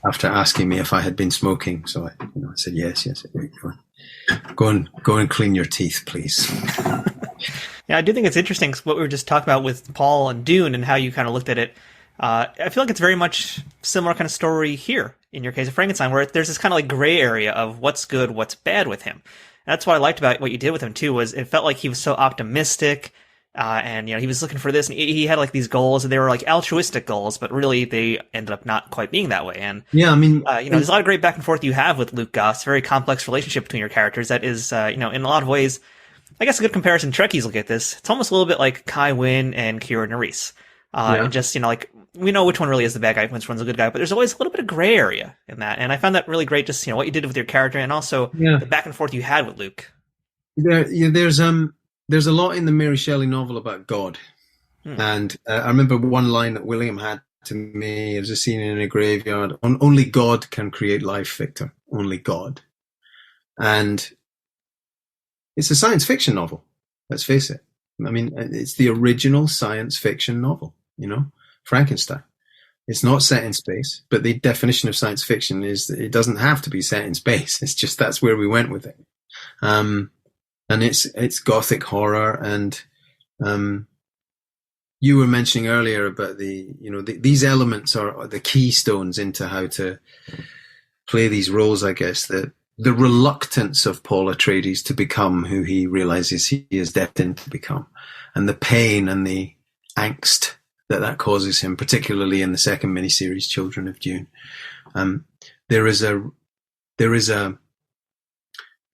after asking me if I had been smoking. So I said yes. Go and clean your teeth, please. Yeah, I do think it's interesting what we were just talking about with Paul and Dune and how you kind of looked at it. I feel like it's very much similar kind of story here in your case of Frankenstein, where there's this kind of like gray area of what's good, what's bad with him. And that's what I liked about what you did with him too, was it felt like he was so optimistic. And he was looking for this, and he had like these goals, and they were like altruistic goals, but really they ended up not quite being that way. And yeah, I mean, there's a lot of great back and forth you have with Luke Goss, very complex relationship between your characters. That is, in a lot of ways, I guess a good comparison. Trekkies look at this. It's almost a little bit like Kai Wynn and Kira Nerys. And just, like we know which one really is the bad guy, which one's a good guy, but there's always a little bit of gray area in that. And I found that really great, just, what you did with your character, and also the back and forth you had with Luke. There's a lot in the Mary Shelley novel about God. And I remember one line that William had to me. It was a scene in a graveyard. Only God can create life, Victor. Only God. And it's a science fiction novel. Let's face it. I mean, it's the original science fiction novel, Frankenstein. It's not set in space, but the definition of science fiction is that it doesn't have to be set in space. It's just that's where we went with it. And it's gothic horror, and you were mentioning earlier about these elements are the keystones into how to play these roles. I guess the reluctance of Paul Etraides to become who he realizes he is destined to become, and the pain and the angst that causes him, particularly in the second miniseries, Children of Dune. There is a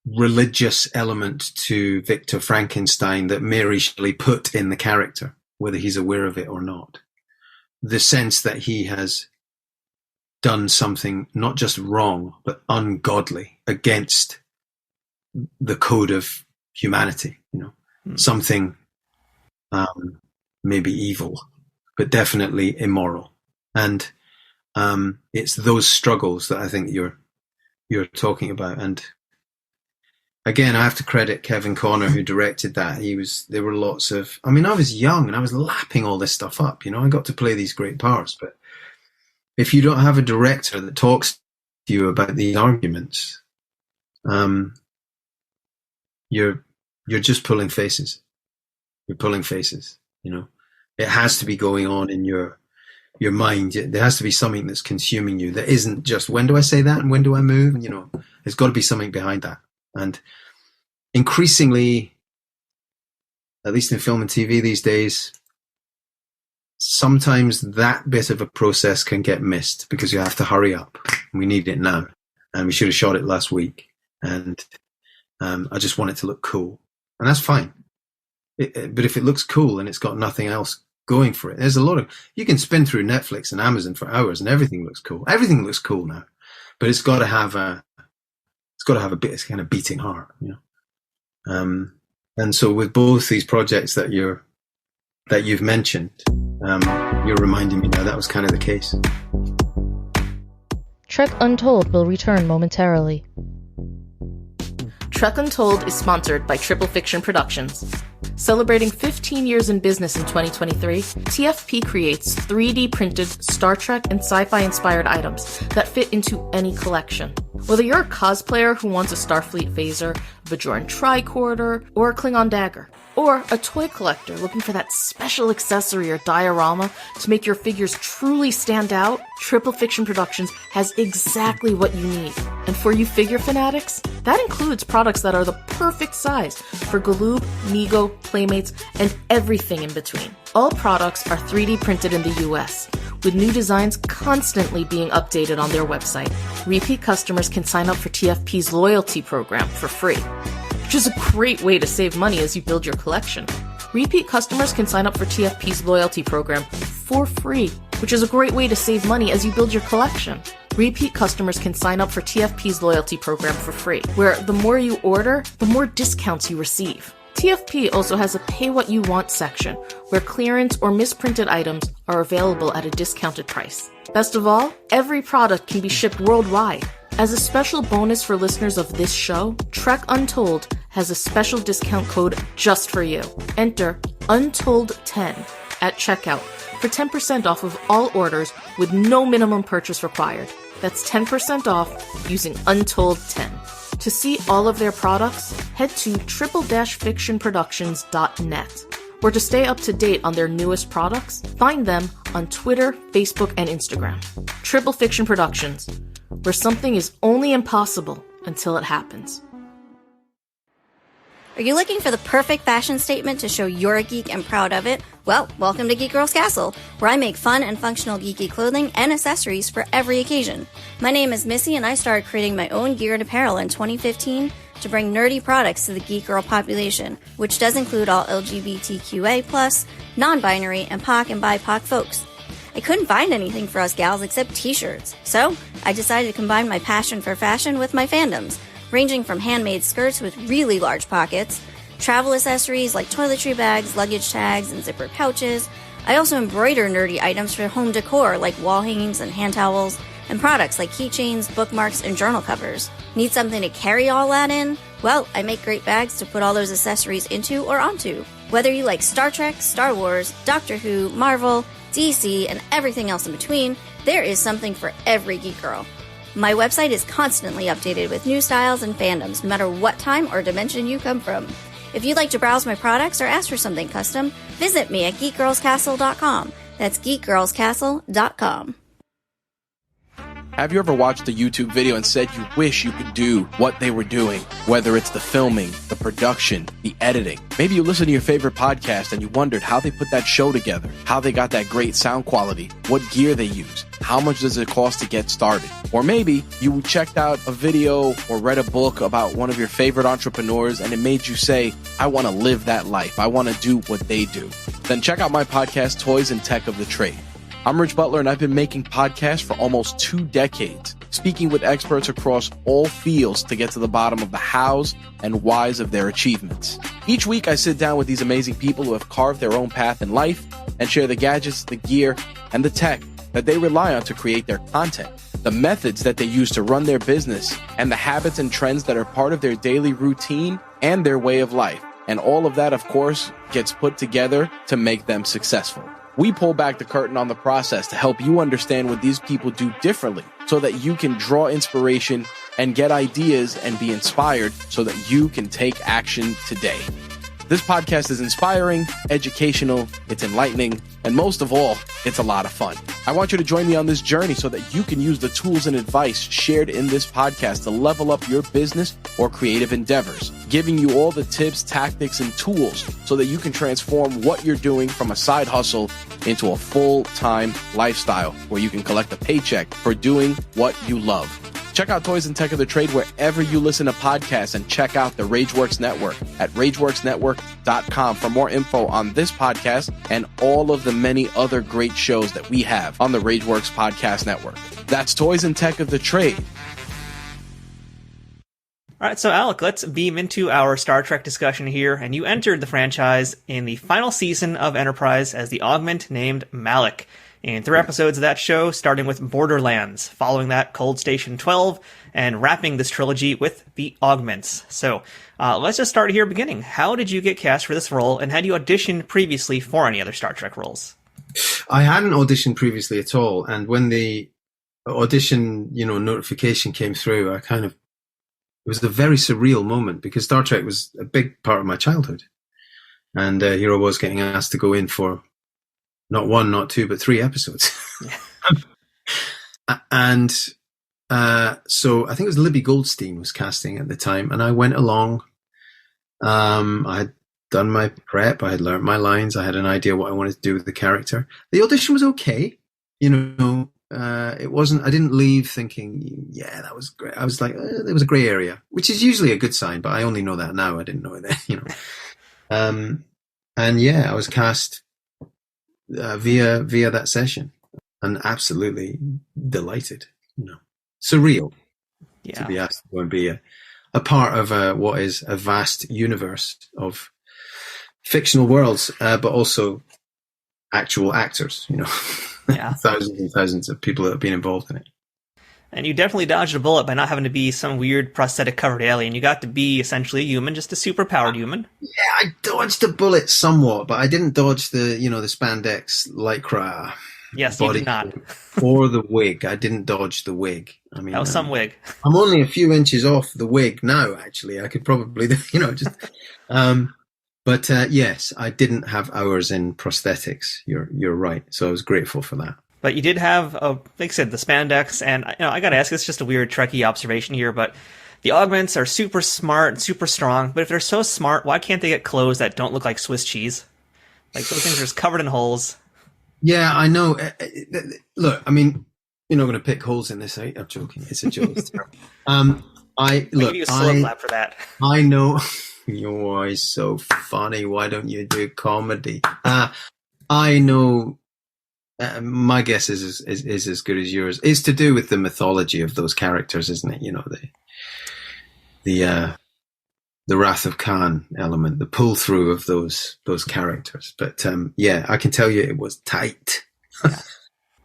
religious element to Victor Frankenstein that Mary Shelley put in the character, whether he's aware of it or not. The sense that he has done something not just wrong, but ungodly against the code of humanity, something maybe evil, but definitely immoral. And it's those struggles that I think you're talking about. And again, I have to credit Kevin Connor, who directed that. There were lots of, I was young and I was lapping all this stuff up. I got to play these great parts, but if you don't have a director that talks to you about these arguments, you're just pulling faces. You're pulling faces, you know. It has to be going on in your mind. There has to be something that's consuming you that isn't just, when do I say that and when do I move? And, you know, there's got to be something behind that. And increasingly, at least in film and TV these days, sometimes that bit of a process can get missed because you have to hurry up. We need it now. And we should have shot it last week. And I just want it to look cool. And that's fine. But if it looks cool and it's got nothing else going for it, there's a lot of, you can spin through Netflix and Amazon for hours and everything looks cool. Everything looks cool now, but it's got to have a bit of kind of beating heart, you know. And so with both these projects that you've mentioned, you're reminding me now that was kind of the case. Trek Untold will return momentarily. Trek Untold is sponsored by Triple Fiction Productions. Celebrating 15 years in business in 2023, TFP creates 3D printed Star Trek and sci-fi inspired items that fit into any collection. Whether you're a cosplayer who wants a Starfleet phaser, a Bajoran tricorder, or a Klingon dagger, or a toy collector looking for that special accessory or diorama to make your figures truly stand out, Triple Fiction Productions has exactly what you need. And for you figure fanatics, that includes products that are the perfect size for Galoob, Mego, Playmates, and everything in between. All products are 3D printed in the US, with new designs constantly being updated on their website. Repeat customers can sign up for TFP's loyalty program for free, which is a great way to save money as you build your collection. Repeat customers can sign up for TFP's loyalty program for free, which is a great way to save money as you build your collection. Repeat customers can sign up for TFP's loyalty program for free, where the more you order, the more discounts you receive. TFP also has a Pay What You Want section, where clearance or misprinted items are available at a discounted price. Best of all, every product can be shipped worldwide. As a special bonus for listeners of this show, Trek Untold has a special discount code just for you. Enter Untold10 at checkout for 10% off of all orders with no minimum purchase required. That's 10% off using Untold10. To see all of their products, head to triple-fictionproductions.net. Or to stay up to date on their newest products, find them on Twitter, Facebook, and Instagram. Triple Fiction Productions, where something is only impossible until it happens. Are you looking for the perfect fashion statement to show you're a geek and proud of it? Well, welcome to Geek Girls Castle, where I make fun and functional geeky clothing and accessories for every occasion. My name is Missy, and I started creating my own gear and apparel in 2015 to bring nerdy products to the geek girl population, which does include all LGBTQA+, non-binary, and POC and BIPOC folks. I couldn't find anything for us gals except t-shirts, so I decided to combine my passion for fashion with my fandoms, ranging from handmade skirts with really large pockets, travel accessories like toiletry bags, luggage tags, and zipper pouches. I also embroider nerdy items for home decor like wall hangings and hand towels, and products like keychains, bookmarks, and journal covers. Need something to carry all that in? Well, I make great bags to put all those accessories into or onto. Whether you like Star Trek, Star Wars, Doctor Who, Marvel, DC, and everything else in between, there is something for every geek girl. My website is constantly updated with new styles and fandoms, no matter what time or dimension you come from. If you'd like to browse my products or ask for something custom, visit me at geekgirlscastle.com. That's geekgirlscastle.com. Have you ever watched a YouTube video and said you wish you could do what they were doing? Whether it's the filming, the production, the editing. Maybe you listen to your favorite podcast and you wondered how they put that show together, how they got that great sound quality, what gear they use, how much does it cost to get started? Or maybe you checked out a video or read a book about one of your favorite entrepreneurs and it made you say, I want to live that life. I want to do what they do. Then check out my podcast, Toys and Tech of the Trade. I'm Rich Butler, and I've been making podcasts for almost 2 decades, speaking with experts across all fields to get to the bottom of the hows and whys of their achievements. Each week, I sit down with these amazing people who have carved their own path in life and share the gadgets, the gear, and the tech that they rely on to create their content, the methods that they use to run their business, and the habits and trends that are part of their daily routine and their way of life. And all of that, of course, gets put together to make them successful. We pull back the curtain on the process to help you understand what these people do differently so that you can draw inspiration and get ideas and be inspired so that you can take action today. This podcast is inspiring, educational, it's enlightening, and most of all, it's a lot of fun. I want you to join me on this journey so that you can use the tools and advice shared in this podcast to level up your business or creative endeavors, giving you all the tips, tactics, and tools so that you can transform what you're doing from a side hustle into a full-time lifestyle where you can collect a paycheck for doing what you love. Check out Toys and Tech of the Trade wherever you listen to podcasts, and check out the RageWorks Network at RageWorksNetwork.com for more info on this podcast and all of the many other great shows that we have on the RageWorks Podcast Network. That's Toys and Tech of the Trade. All right, so Alec, let's beam into our Star Trek discussion here. And you entered the franchise in the final season of Enterprise as the Augment named Malik, in 3 episodes of that show, starting with Borderlands, following that Cold Station 12, and wrapping this trilogy with the Augments. So let's just start here beginning. How did you get cast for this role, and had you auditioned previously for any other Star Trek roles? I hadn't auditioned previously at all, and when the audition, notification came through, it was a very surreal moment, because Star Trek was a big part of my childhood. And here I was getting asked to go in for not 1, not 2, but 3 episodes. And so I think it was Libby Goldstein was casting at the time, and I went along. I had done my prep, I had learned my lines, I had an idea what I wanted to do with the character. The audition was okay, it wasn't. I didn't leave thinking, yeah, that was great. I was like, there was a grey area, which is usually a good sign, but I only know that now. I didn't know it then, and yeah, I was cast via that session, and absolutely delighted. Surreal to be asked to go and be a part of what is a vast universe of fictional worlds, but also actual actors. Thousands and thousands of people that have been involved in it. And you definitely dodged a bullet by not having to be some weird prosthetic covered alien. You got to be essentially a human, just a super powered human. Yeah, I dodged a bullet somewhat, but I didn't dodge the spandex lycra. Yes, you did not. Or the wig. I didn't dodge the wig. I mean, that was some wig. I'm only a few inches off the wig now, actually. I could probably, But yes, I didn't have hours in prosthetics. You're right. So I was grateful for that. But you did have, like I said, the spandex, and I got to ask, it's just a weird Trekkie observation here, but the Augments are super smart and super strong, but if they're so smart, why can't they get clothes that don't look like Swiss cheese? Like, those things are just covered in holes. Yeah, I know. Look, I mean, you're not going to pick holes in this, right? I'm joking. It's a joke. It's terrible. I'll give you a slow clap for that. I know. You're always so funny. Why don't you do comedy? I know. My guess is as good as yours. It's to do with the mythology of those characters, isn't it? The Wrath of Khan element, the pull through of those characters. But yeah, I can tell you it was tight. Yeah.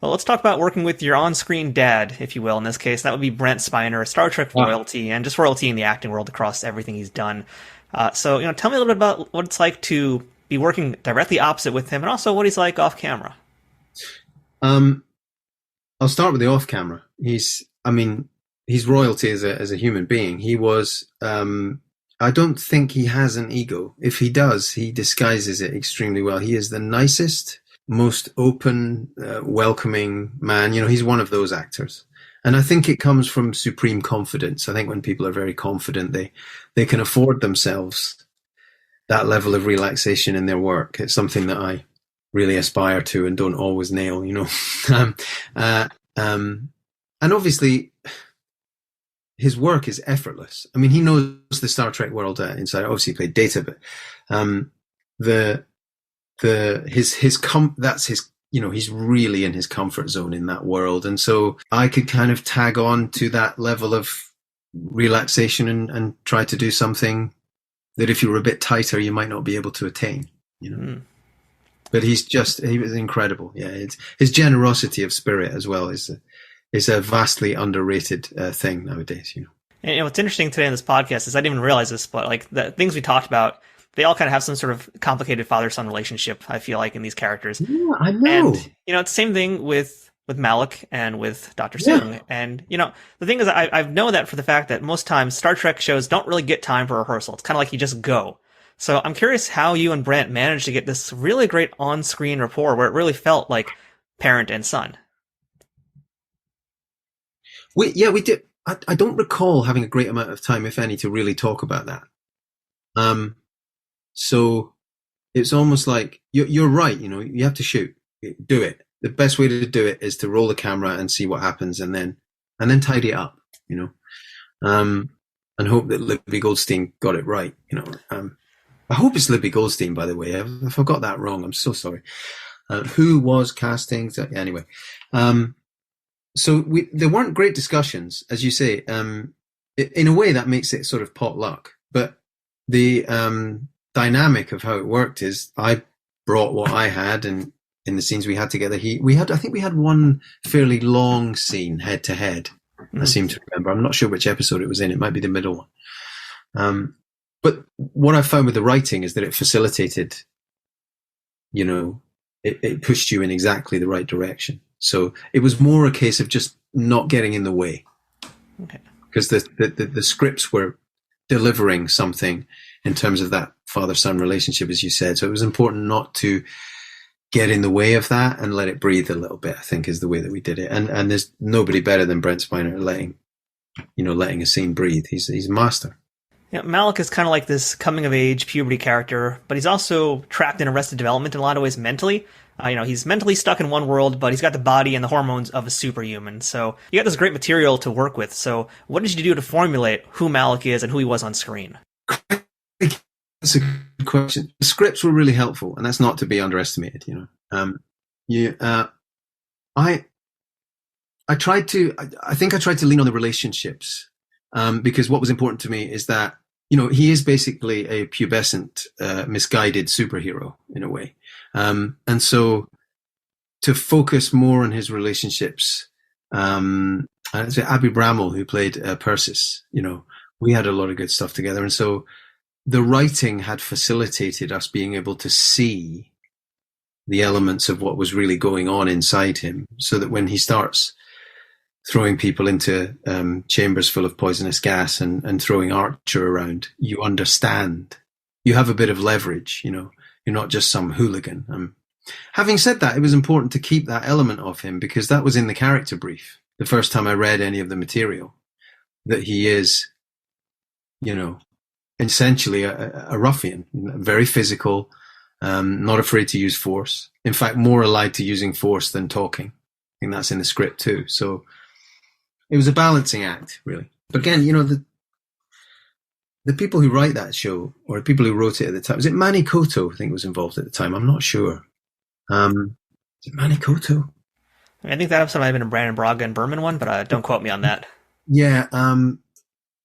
Well, let's talk about working with your on-screen dad, if you will. In this case, that would be Brent Spiner, Star Trek royalty, and just royalty in the acting world across everything he's done. So, tell me a little bit about what it's like to be working directly opposite with him, and also what he's like off camera. I'll start with the off camera. He's royalty as a human being. He was, I don't think he has an ego. If he does, he disguises it extremely well. He is the nicest, most open, welcoming man. He's one of those actors. And I think it comes from supreme confidence. I think when people are very confident, they can afford themselves that level of relaxation in their work. It's something that I really aspire to and don't always nail, and obviously his work is effortless. I mean, he knows the Star Trek world inside. Obviously, he played Data, but he's really in his comfort zone in that world, and so I could kind of tag on to that level of relaxation and try to do something that if you were a bit tighter, you might not be able to attain. But he was incredible. Yeah, his generosity of spirit as well is a vastly underrated thing nowadays. And what's interesting today in this podcast is I didn't even realize this, but like the things we talked about, they all kind of have some sort of complicated father-son relationship. I feel like in these characters. Yeah, I know. And it's the same thing with with Malik and with Dr. Yeah. Soong. And, the thing is, I've known that for the fact that most times Star Trek shows don't really get time for rehearsal. It's kind of like you just go. So I'm curious how you and Brent managed to get this really great on-screen rapport where it really felt like parent and son. We did. I don't recall having a great amount of time, if any, to really talk about that. So it's almost like you're right. You have to shoot, do it. The best way to do it is to roll the camera and see what happens, and then tidy it up. And hope that Libby Goldstein got it right. I hope it's Libby Goldstein, by the way. If I got that wrong, I'm so sorry. Who was casting? Anyway, so there weren't great discussions, as you say. In a way, that makes it sort of potluck. But the dynamic of how it worked is I brought what I had, and in the scenes we had together, I think we had one fairly long scene head to head. I seem to remember. I'm not sure which episode it was in. It might be the middle one. But what I found with the writing is that it facilitated, it pushed you in exactly the right direction. So it was more a case of just not getting in the way. Okay. Because the scripts were delivering something in terms of that father-son relationship, as you said. So it was important not to get in the way of that and let it breathe a little bit, I think, is the way that we did it. And there's nobody better than Brent Spiner letting a scene breathe. He's a master. Yeah, Malik is kind of like this coming-of-age puberty character, but he's also trapped in Arrested Development in a lot of ways mentally. He's mentally stuck in one world, but he's got the body and the hormones of a superhuman. So you got this great material to work with. So what did you do to formulate who Malik is and who he was on screen? That's a good question. The scripts were really helpful, and that's not to be underestimated. I tried to lean on the relationships, because what was important to me is that, he is basically a pubescent, misguided superhero in a way. And so to focus more on his relationships, I'd say Abby Bramall, who played Persis, we had a lot of good stuff together. And so the writing had facilitated us being able to see the elements of what was really going on inside him, so that when he starts throwing people into chambers full of poisonous gas and throwing Archer around, you understand. You have a bit of leverage, You're not just some hooligan. Having said that, it was important to keep that element of him, because that was in the character brief the first time I read any of the material, that he is, essentially a ruffian, very physical, not afraid to use force. In fact, more allied to using force than talking. I think that's in the script too. So it was a balancing act, really. But again, the people who write that show, or the people who wrote it at the time, was it Manny Koto, I think, was involved at the time? I'm not sure. Is it Manny Koto? I think that episode might have been a Brandon Braga and Berman one, but don't quote me on that. Yeah,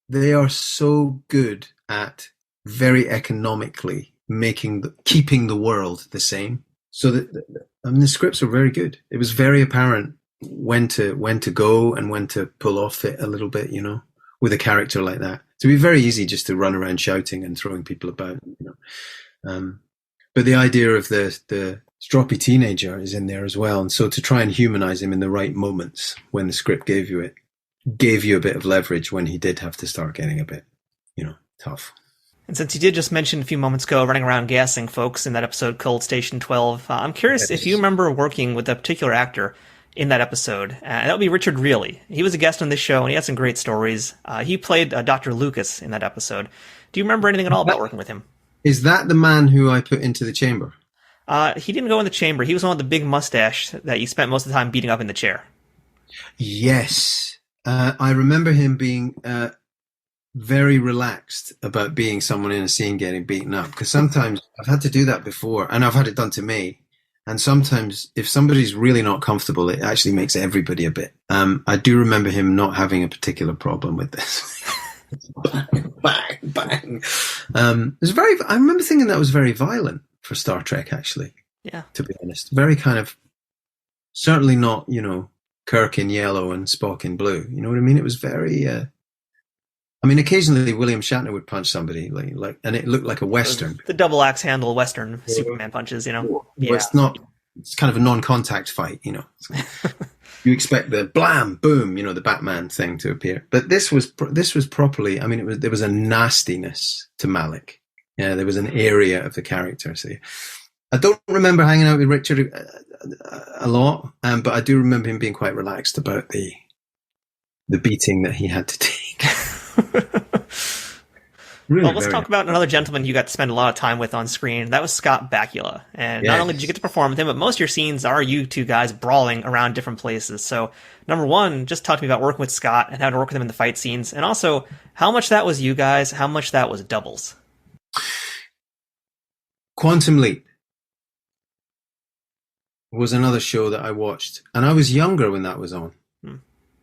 they are so good at very economically keeping the world the same. So that the scripts are very good. It was very apparent when to go and when to pull off it a little bit, with a character like that. It'd be very easy just to run around shouting and throwing people about, but the idea of the stroppy teenager is in there as well. And so to try and humanize him in the right moments when the script gave you a bit of leverage when he did have to start getting a bit, tough. And since you did just mention a few moments ago running around gassing folks in that episode called Station 12, I'm curious if you remember working with a particular actor in that episode. That would be Richard Reilly. He was a guest on this show, and he had some great stories. He played Dr. Lucas in that episode. Do you remember anything at all about working with him? Is that the man who I put into the chamber? He didn't go in the chamber. He was the one with the big mustache that you spent most of the time beating up in the chair. Yes. I remember him being very relaxed about being someone in a scene getting beaten up, because sometimes I've had to do that before, and I've had it done to me. And sometimes if somebody's really not comfortable, it actually makes everybody a bit. I do remember him not having a particular problem with this. Bang, bang, bang. I remember thinking that was very violent for Star Trek, actually. Yeah. To be honest. Very kind of, certainly not, Kirk in yellow and Spock in blue. You know what I mean? It was very, occasionally William Shatner would punch somebody, like, and it looked like a Western. The double axe handle Western Superman punches, Yeah. It's kind of a non-contact fight, You expect the blam, boom, the Batman thing to appear. But this was properly, I mean, there was a nastiness to Malik. Yeah, there was an area of the character. So I don't remember hanging out with Richard a lot, but I do remember him being quite relaxed about the beating that he had to take. Really, well, let's talk about another gentleman you got to spend a lot of time with on screen. That was Scott Bakula. And not only did you get to perform with him, but most of your scenes are you two guys brawling around different places. So, number one, just talk to me about working with Scott and how to work with him in the fight scenes. And also, how much that was you guys, how much that was doubles. Quantum Leap was another show that I watched. And I was younger when that was on.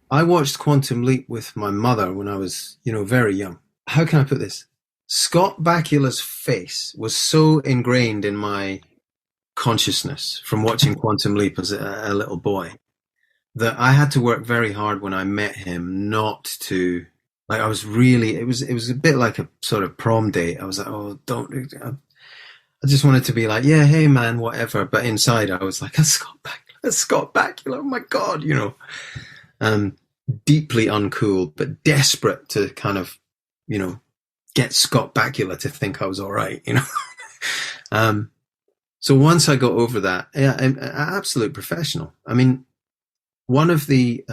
I watched Quantum Leap with my mother when I was, very young. How can I put this? Scott Bakula's face was so ingrained in my consciousness from watching Quantum Leap as a little boy that I had to work very hard when I met him not to, like, I was really, it was a bit like a sort of prom date. I was like, oh, I just wanted to be like, yeah, hey man, whatever. But inside I was like, that's Scott Bakula, oh my God, deeply uncool, but desperate to kind of, get Scott Bakula to think I was all right, So once I got over that, an absolute professional. I mean, one of the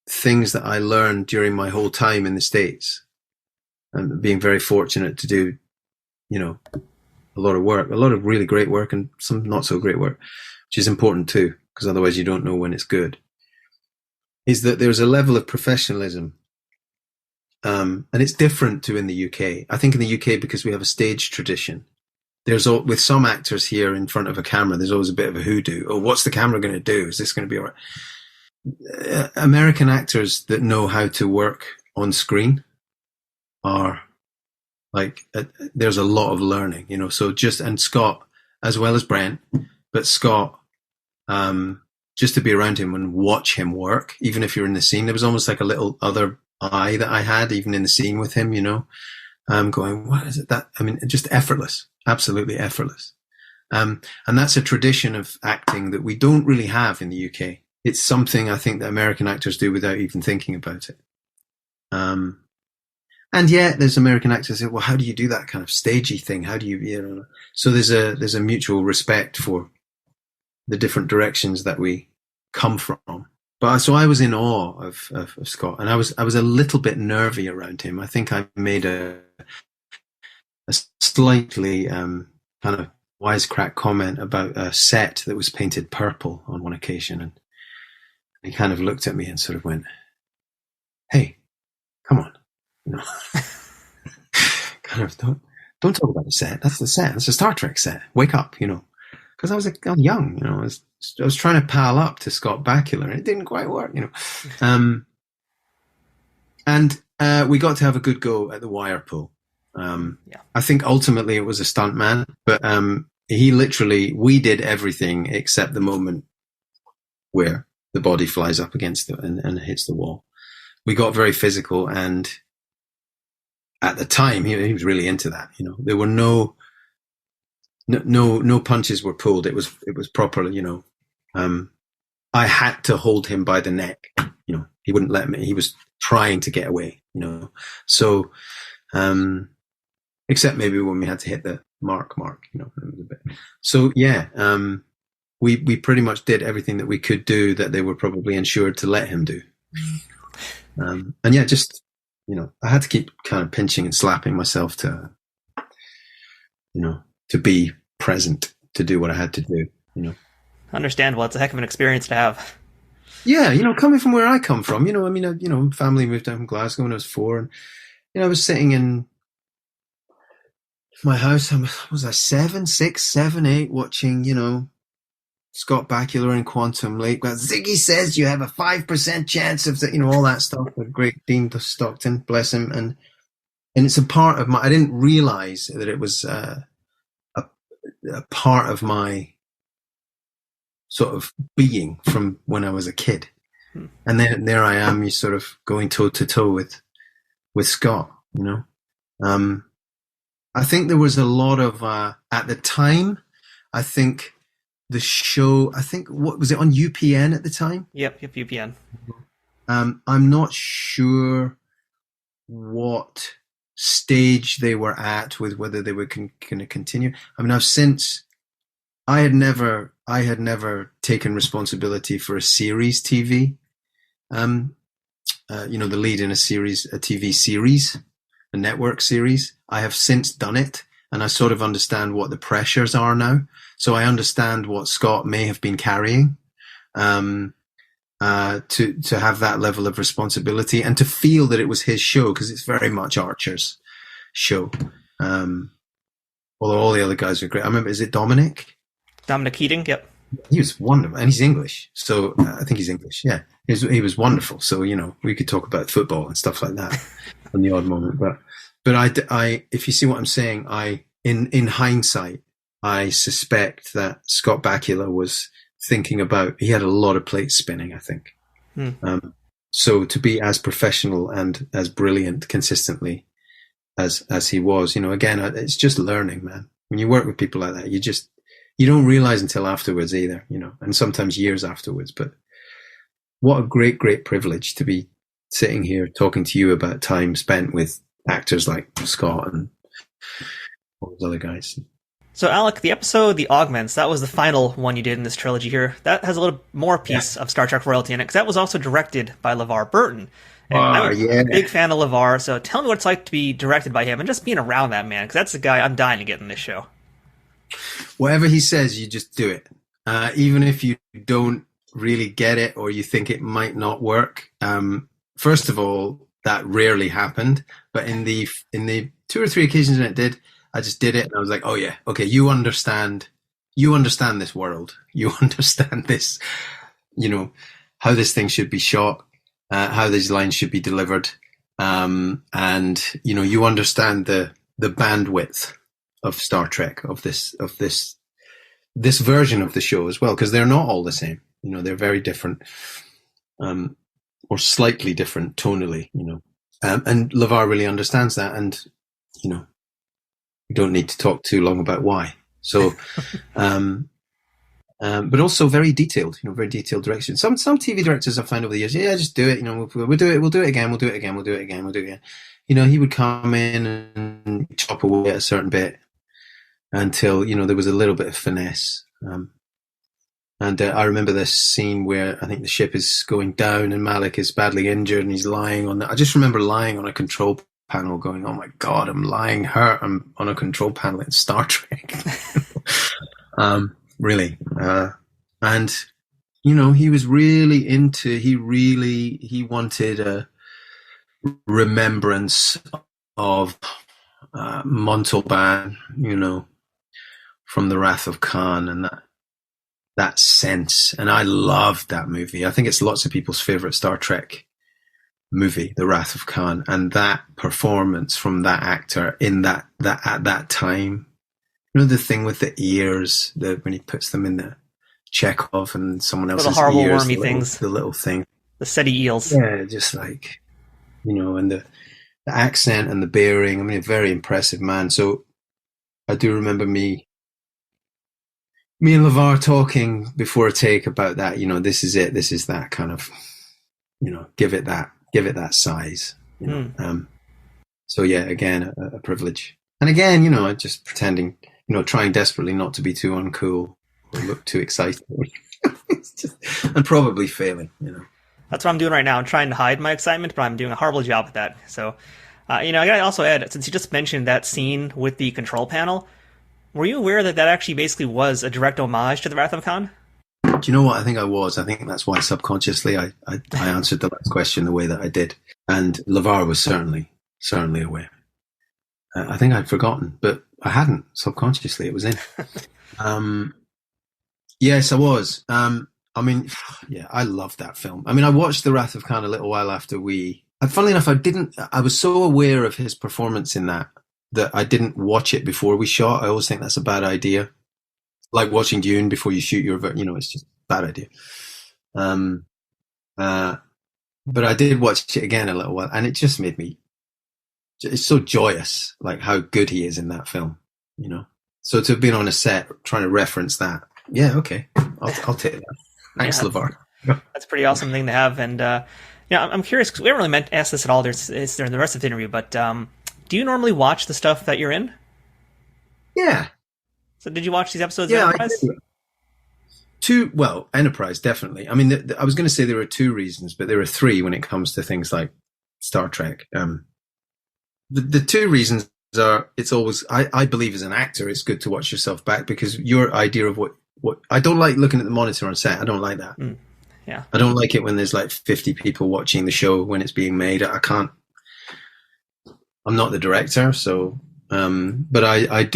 things that I learned during my whole time in the States, and being very fortunate to do, a lot of work, a lot of really great work and some not so great work, which is important too, because otherwise you don't know when it's good, is that there's a level of professionalism. And it's different to in the UK. I think in the UK, because we have a stage tradition, with some actors here in front of a camera, there's always a bit of a hoodoo. Oh, what's the camera going to do? Is this going to be all right? American actors that know how to work on screen are like, there's a lot of learning, so and Scott, as well as Brent, but Scott, just to be around him and watch him work, even if you're in the scene, there was almost like a little other eye that I had, even in the scene with him, going, what is it that, I mean, just effortless, absolutely effortless. And that's a tradition of acting that we don't really have in the UK. It's something I think that American actors do without even thinking about it. And yet there's American actors that say, well, how do you do that kind of stagey thing? How do you, so there's a mutual respect for the different directions that we come from. But so I was in awe of Scott, and I was a little bit nervy around him. I think I made a slightly kind of wisecrack comment about a set that was painted purple on one occasion, and he kind of looked at me and sort of went, "Hey, come on, kind of don't talk about the set. That's the set. That's a Star Trek set. Wake up, Because I was young, I was trying to pal up to Scott Bakula, and it didn't quite work, And we got to have a good go at the wire pull. I think ultimately it was a stuntman, but we did everything except the moment where the body flies up against it and hits the wall. We got very physical, and at the time he was really into that. There were no punches were pulled. It was proper, I had to hold him by the neck. He wouldn't let me. He was trying to get away, So, except maybe when we had to hit the mark, it was a bit. So yeah, we pretty much did everything that we could do that they were probably insured to let him do. And yeah, just, I had to keep kind of pinching and slapping myself to be present, to do what I had to do, Understandable. It's a heck of an experience to have. Yeah, coming from where I come from, family moved down from Glasgow when I was 4, and, I was sitting in my house, was I 7, 6, 7, 8, watching, Scott Bakula and Quantum Leap. Well, Ziggy says you have a 5% chance of all that stuff. The great Dean Stockton, bless him. And it's a part of I didn't realize that it was, a part of my sort of being from when I was a kid. And then there I am, you sort of going toe to toe with Scott, I think there was a lot of, at the time, I think the show, I think, what was it, on UPN at the time? Yep, UPN. I'm not sure what stage they were at with whether they were going to continue. I mean, I had never taken responsibility for a series TV. The lead in a TV series, a network series. I have since done it, and I sort of understand what the pressures are now. So I understand what Scott may have been carrying, to have that level of responsibility and to feel that it was his show, because it's very much Archer's show. Although all the other guys are great. I remember, is it Dominic Keating? Yep. He was wonderful, and he's English, so I think he's English. Yeah, he was wonderful. So we could talk about football and stuff like that on the odd moment. But I, if you see what I'm saying, in hindsight, I suspect that Scott Bakula was thinking about. He had a lot of plates spinning, I think. So to be as professional and as brilliant consistently as he was, again, it's just learning, man. When you work with people like that, you don't realize until afterwards either, and sometimes years afterwards. But what a great, great privilege to be sitting here talking to you about time spent with actors like Scott and all those other guys. So, Alec, the episode The Augments, that was the final one you did in this trilogy here. That has a little more piece of Star Trek royalty in it, because that was also directed by LeVar Burton. And I'm a big fan of LeVar, so tell me what it's like to be directed by him and just being around that man, because that's the guy I'm dying to get in this show. Whatever he says, you just do it. Even if you don't really get it or you think it might not work. First of all, that rarely happened, but in the 2 or 3 occasions when it did, I just did it and I was like, oh yeah, okay, you understand this world. You understand this, how this thing should be shot, how these lines should be delivered. And you understand the bandwidth of Star Trek, of this version of the show as well, because they're not all the same. They're very different, or slightly different tonally. And LeVar really understands that, and we don't need to talk too long about why. So, but also very detailed. Very detailed direction. Some TV directors I've found over the years, just do it. We'll do it. We'll do it again. We'll do it again. We'll do it again. We'll do it again. He would come in and chop away at a certain bit until, there was a little bit of finesse. And I remember this scene where I think the ship is going down and Malik is badly injured and he's lying on I just remember lying on a control panel going, oh my God, I'm lying hurt. I'm on a control panel in Star Trek. Really. And, he was really he wanted a remembrance of Montalban, from The Wrath of Khan, and that sense. And I loved that movie. I think it's lots of people's favorite Star Trek movie, The Wrath of Khan, and that performance from that actor in that at that time. The thing with the ears, when he puts them in the Chekhov and someone else's little horrible ears, wormy things, the little thing, the SETI eels. Yeah, just like, and the accent and the bearing. I mean, a very impressive man. So I do remember me and LeVar talking before a take about that. This is it. This is that kind of, give it that size. So yeah, again, a privilege. And again, just pretending, trying desperately not to be too uncool or look too excited. And probably failing, That's what I'm doing right now. I'm trying to hide my excitement, but I'm doing a horrible job at that. So, I gotta also add, since you just mentioned that scene with the control panel, were you aware that actually basically was a direct homage to The Wrath of Khan? Do you know what? I think I was. I think that's why subconsciously I answered the last question the way that I did. And LeVar was certainly aware. I think I'd forgotten, but I hadn't subconsciously. It was in. Yes, I was. I mean, yeah, I loved that film. I mean, I watched The Wrath of Khan a little while after funnily enough, I was so aware of his performance in that I didn't watch it before we shot. I always think that's a bad idea. Like watching Dune before you shoot it's just a bad idea. But I did watch it again a little while, and it just made me, it's so joyous, like how good he is in that film, So to have been on a set trying to reference that Yeah, okay. I'll take that. Thanks, Yeah, LeVar. that's a pretty awesome thing to have. And I'm curious because we haven't really asked this at all. It's during the rest of the interview, but do you normally watch the stuff that you're in? Yeah. So did you watch these episodes Yeah, of Enterprise? Enterprise, definitely. I mean, I was going to say there are two reasons, but there are three when it comes to things like Star Trek. The two reasons are, it's always, I believe as an actor, it's good to watch yourself back because your idea of what I don't like looking at the monitor on set. I don't like that. Yeah. I don't like it when there's like 50 people watching the show when it's being made. I'm not the director, so, but I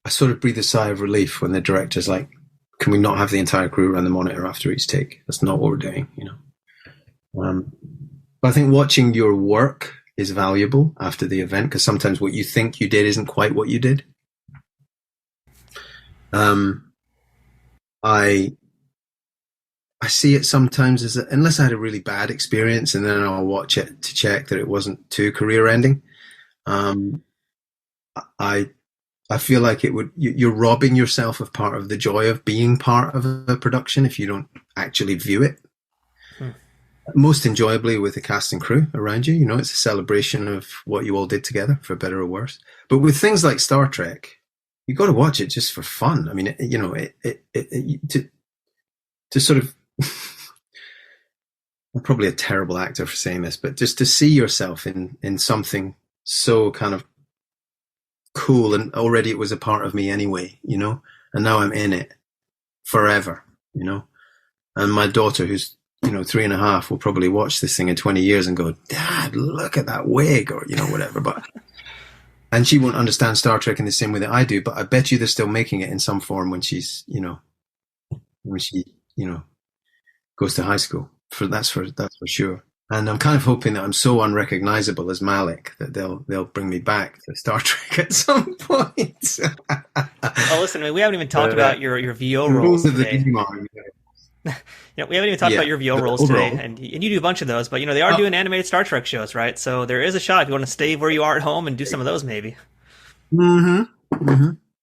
sort of breathe a sigh of relief when the director's like, can we not have the entire crew around the monitor after each take? That's not what we're doing, But I think watching your work is valuable after the event because sometimes what you think you did isn't quite what you did. I see it sometimes as unless I had a really bad experience, and then I'll watch it to check that it wasn't too career-ending. I feel like you're robbing yourself of part of the joy of being part of a production if you don't actually view it. Most enjoyably with the cast and crew around you. It's a celebration of what you all did together, for better or worse. But with things like Star Trek, you got to watch it just for fun. I mean, to sort of, I'm probably a terrible actor for saying this, but just to see yourself in something so kind of cool, and already it was a part of me anyway, and now I'm in it forever, and my daughter, who's 3.5, will probably watch this thing in 20 years and go, Dad, look at that wig, or whatever, but and she won't understand Star Trek in the same way that I do, but I bet you they're still making it in some form when she's when she goes to high school. That's for sure. And I'm kind of hoping that I'm so unrecognizable as Malik that they'll bring me back to Star Trek at some point. Oh, listen, we haven't even talked about your VO roles today. We haven't even talked about your VO roles today, and you do a bunch of those. But they are doing animated Star Trek shows, right? So there is a shot if you want to stay where you are at home and do some of those, maybe. Got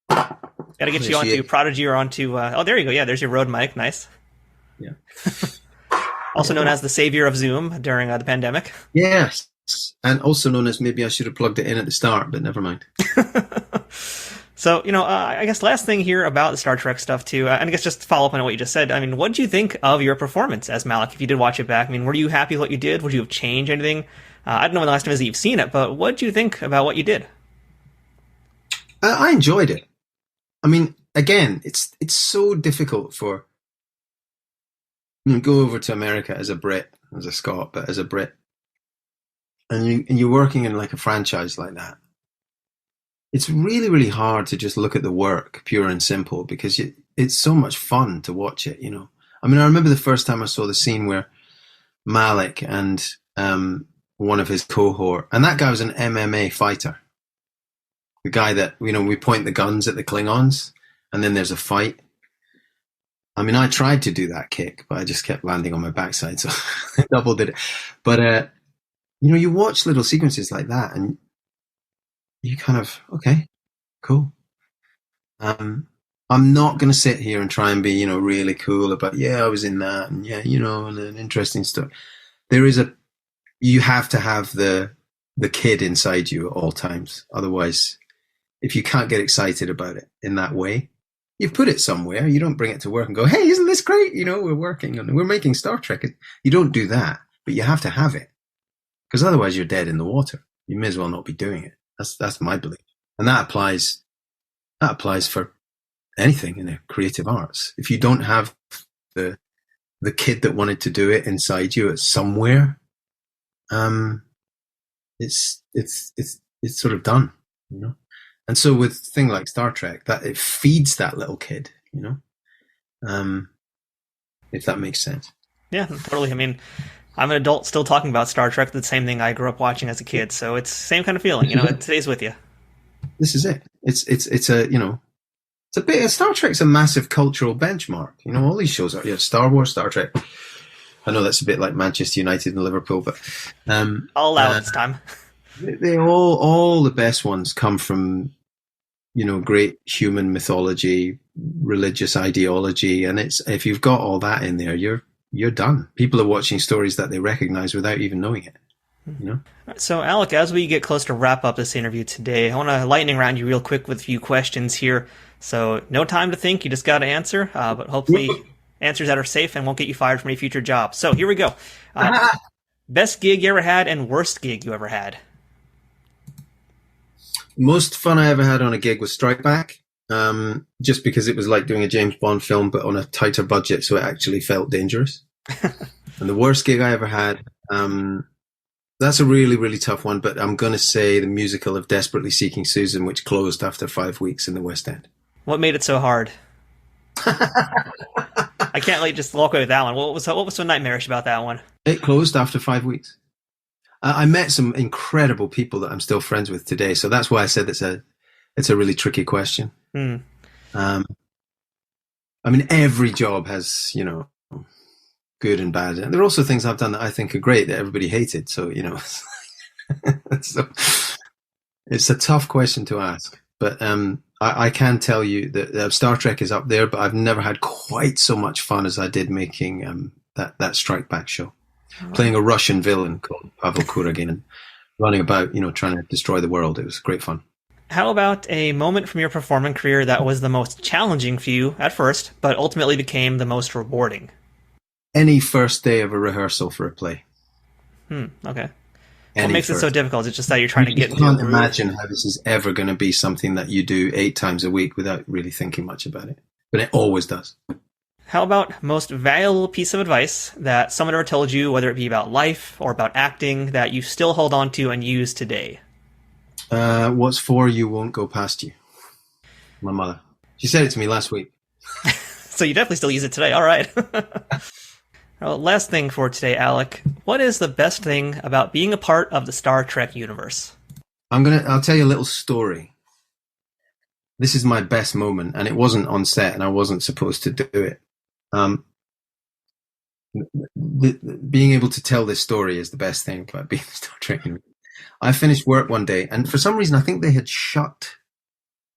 to get you onto Prodigy or onto. Oh, there you go. Yeah, there's your Rode mic. Nice. Yeah. Also known as the savior of Zoom during the pandemic. Yes. And also known as maybe I should have plugged it in at the start, but never mind. So, I guess last thing here about the Star Trek stuff too, and I guess just to follow up on what you just said, I mean, what did you think of your performance as Malik if you did watch it back? I mean, were you happy with what you did? Would you have changed anything? I don't know when the last time is that you've seen it, but what did you think about what you did? I enjoyed it. I mean, again, it's so difficult for go over to America as a Brit, as a Scot, but as a Brit, and you're working in like a franchise like that. It's really, really hard to just look at the work, pure and simple, because it's so much fun to watch it. I mean, I remember the first time I saw the scene where Malik and one of his cohort, and that guy was an MMA fighter. The guy that we point the guns at the Klingons, and then there's a fight. I mean, I tried to do that kick, but I just kept landing on my backside, so I double did it. But, you watch little sequences like that, and you kind of, okay, cool. I'm not going to sit here and try and be, really cool about, I was in that, and and an interesting stuff. You have to have the kid inside you at all times. Otherwise, if you can't get excited about it in that way, you've put it somewhere. You don't bring it to work and go, hey, isn't this great? We're working on it. We're making Star Trek. You don't do that, but you have to have it because otherwise you're dead in the water. You may as well not be doing it. That's my belief. And that applies for anything in the creative arts. If you don't have the kid that wanted to do it inside you at somewhere, it's sort of done, And so with a thing like Star Trek, that it feeds that little kid, if that makes sense. Yeah, totally. I mean, I'm an adult still talking about Star Trek, the same thing I grew up watching as a kid. So it's the same kind of feeling, it stays with you. This is it. It's a bit, Star Trek's a massive cultural benchmark. All these shows are, Star Wars, Star Trek. I know that's a bit like Manchester United and Liverpool, but, I'll allow it this time. They all the best ones come from, great human mythology, religious ideology. And if you've got all that in there, you're done. People are watching stories that they recognize without even knowing it. You know? So, Alec, as we get close to wrap up this interview today, I want to lightning round you real quick with a few questions here. So, no time to think, you just got to answer, but hopefully answers that are safe and won't get you fired from any future job. So, here we go. Best gig you ever had and worst gig you ever had? Most fun I ever had on a gig was Strike Back, just because it was like doing a James Bond film, but on a tighter budget, so it actually felt dangerous. And the worst gig I ever had, that's a really, really tough one, but I'm going to say the musical of Desperately Seeking Susan, which closed after 5 weeks in the West End. What made it so hard? I can't just walk away with that one. What was so nightmarish about that one? It closed after 5 weeks. I met some incredible people that I'm still friends with today, so that's why I said it's a really tricky question. I mean, every job has, good and bad, and there are also things I've done that I think are great that everybody hated. So so it's a tough question to ask, but I can tell you that Star Trek is up there, but I've never had quite so much fun as I did making that Strike Back show, playing a Russian villain called Pavel Kuragin and running about, trying to destroy the world. It was great fun. How about a moment from your performing career that was the most challenging for you at first, but ultimately became the most rewarding? Any first day of a rehearsal for a play. Okay. What makes it so difficult? It's just that you're trying to get into I can't imagine how this is ever going to be something that you do 8 times a week without really thinking much about it. But it always does. How about most valuable piece of advice that someone ever told you, whether it be about life or about acting, that you still hold on to and use today? What's for you won't go past you. My mother. She said it to me last week. So you definitely still use it today. All right. Well, last thing for today, Alec. What is the best thing about being a part of the Star Trek universe? I'll tell you a little story. This is my best moment, and it wasn't on set, and I wasn't supposed to do it. Being able to tell this story is the best thing about being a Star Trek universe. I finished work one day, and for some reason, I think they had shut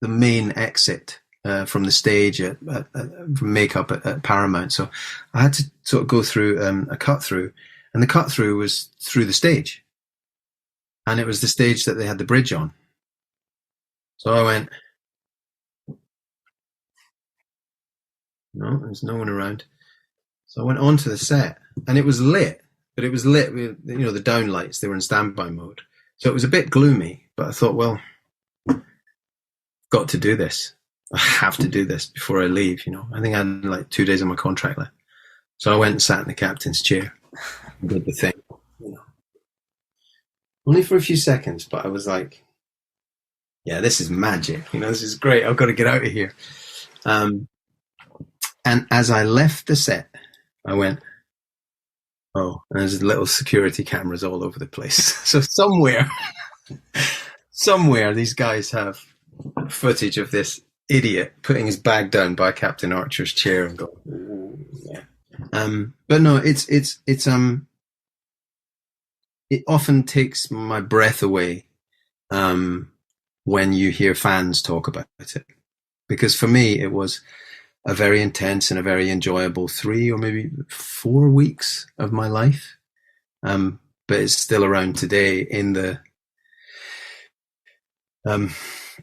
the main exit from the stage from makeup at Paramount. So I had to sort of go through a cut through, and the cut through was through the stage, and it was the stage that they had the bridge on. So I went, no, there's no one around. So I went onto the set, and it was lit, but it was lit with, the down lights. They were in standby mode. So it was a bit gloomy, but I thought, well, got to do this. I have to do this before I leave, I think I had like 2 days of my contract left. So I went and sat in the captain's chair and did the thing, Only for a few seconds, but I was like, yeah, this is magic. This is great. I've got to get out of here. And as I left the set, I went, oh, and there's little security cameras all over the place. So somewhere these guys have footage of this idiot putting his bag down by Captain Archer's chair and going, ooh, yeah. But no, it often takes my breath away when you hear fans talk about it, because for me it was a very intense and a very enjoyable 3 or maybe 4 weeks of my life, but it's still around today in the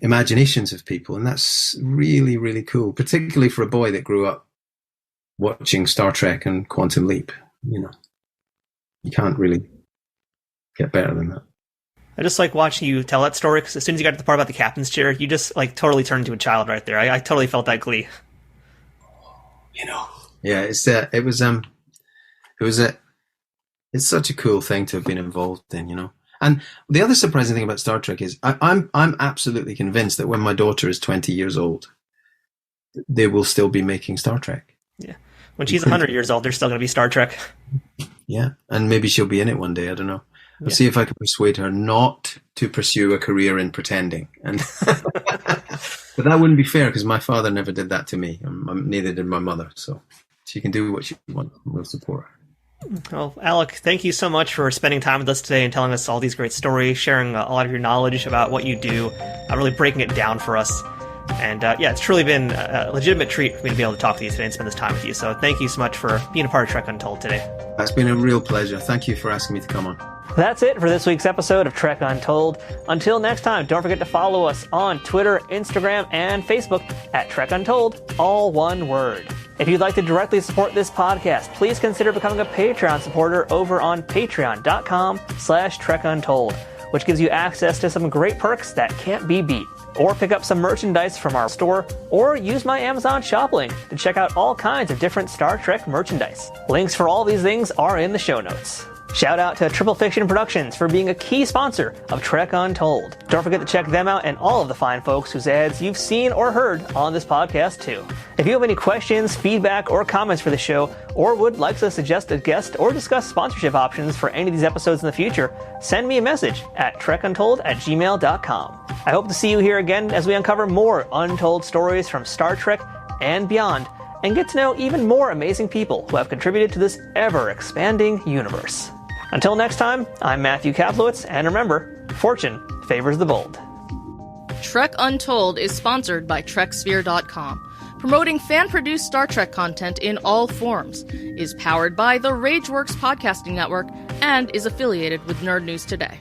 imaginations of people, and that's really, really cool, particularly for a boy that grew up watching Star Trek and Quantum Leap. You can't really get better than that. I just like watching you tell that story, because as soon as you got to the part about the captain's chair, you just totally turned into a child right there. I totally felt that glee. Yeah, it's such a cool thing to have been involved in, And the other surprising thing about Star Trek is I'm absolutely convinced that when my daughter is 20 years old, they will still be making Star Trek. Yeah. When she's 100 years old, there's still going to be Star Trek. Yeah. And maybe she'll be in it one day. I don't know. I'll see if I can persuade her not to pursue a career in pretending. And but that wouldn't be fair, because my father never did that to me. Neither did my mother. So she can do what she wants. We'll support her. Well, Alec, thank you so much for spending time with us today and telling us all these great stories, sharing a lot of your knowledge about what you do, really breaking it down for us. And yeah, it's truly been a legitimate treat for me to be able to talk to you today and spend this time with you. So thank you so much for being a part of Trek Untold today. It's been a real pleasure. Thank you for asking me to come on. That's it for this week's episode of Trek Untold. Until next time, don't forget to follow us on Twitter, Instagram, and Facebook at Trek Untold, all one word. If you'd like to directly support this podcast, please consider becoming a Patreon supporter over on patreon.com/TrekUntold, which gives you access to some great perks that can't be beat. Or pick up some merchandise from our store, or use my Amazon shop link to check out all kinds of different Star Trek merchandise. Links for all these things are in the show notes. Shout out to Triple Fiction Productions for being a key sponsor of Trek Untold. Don't forget to check them out and all of the fine folks whose ads you've seen or heard on this podcast too. If you have any questions, feedback, or comments for the show, or would like to suggest a guest or discuss sponsorship options for any of these episodes in the future, send me a message at trekuntold@gmail.com. I hope to see you here again as we uncover more untold stories from Star Trek and beyond, and get to know even more amazing people who have contributed to this ever-expanding universe. Until next time, I'm Matthew Kaplowitz, and remember, fortune favors the bold. Trek Untold is sponsored by TrekSphere.com, promoting fan-produced Star Trek content in all forms, is powered by the RageWorks podcasting network, and is affiliated with Nerd News Today.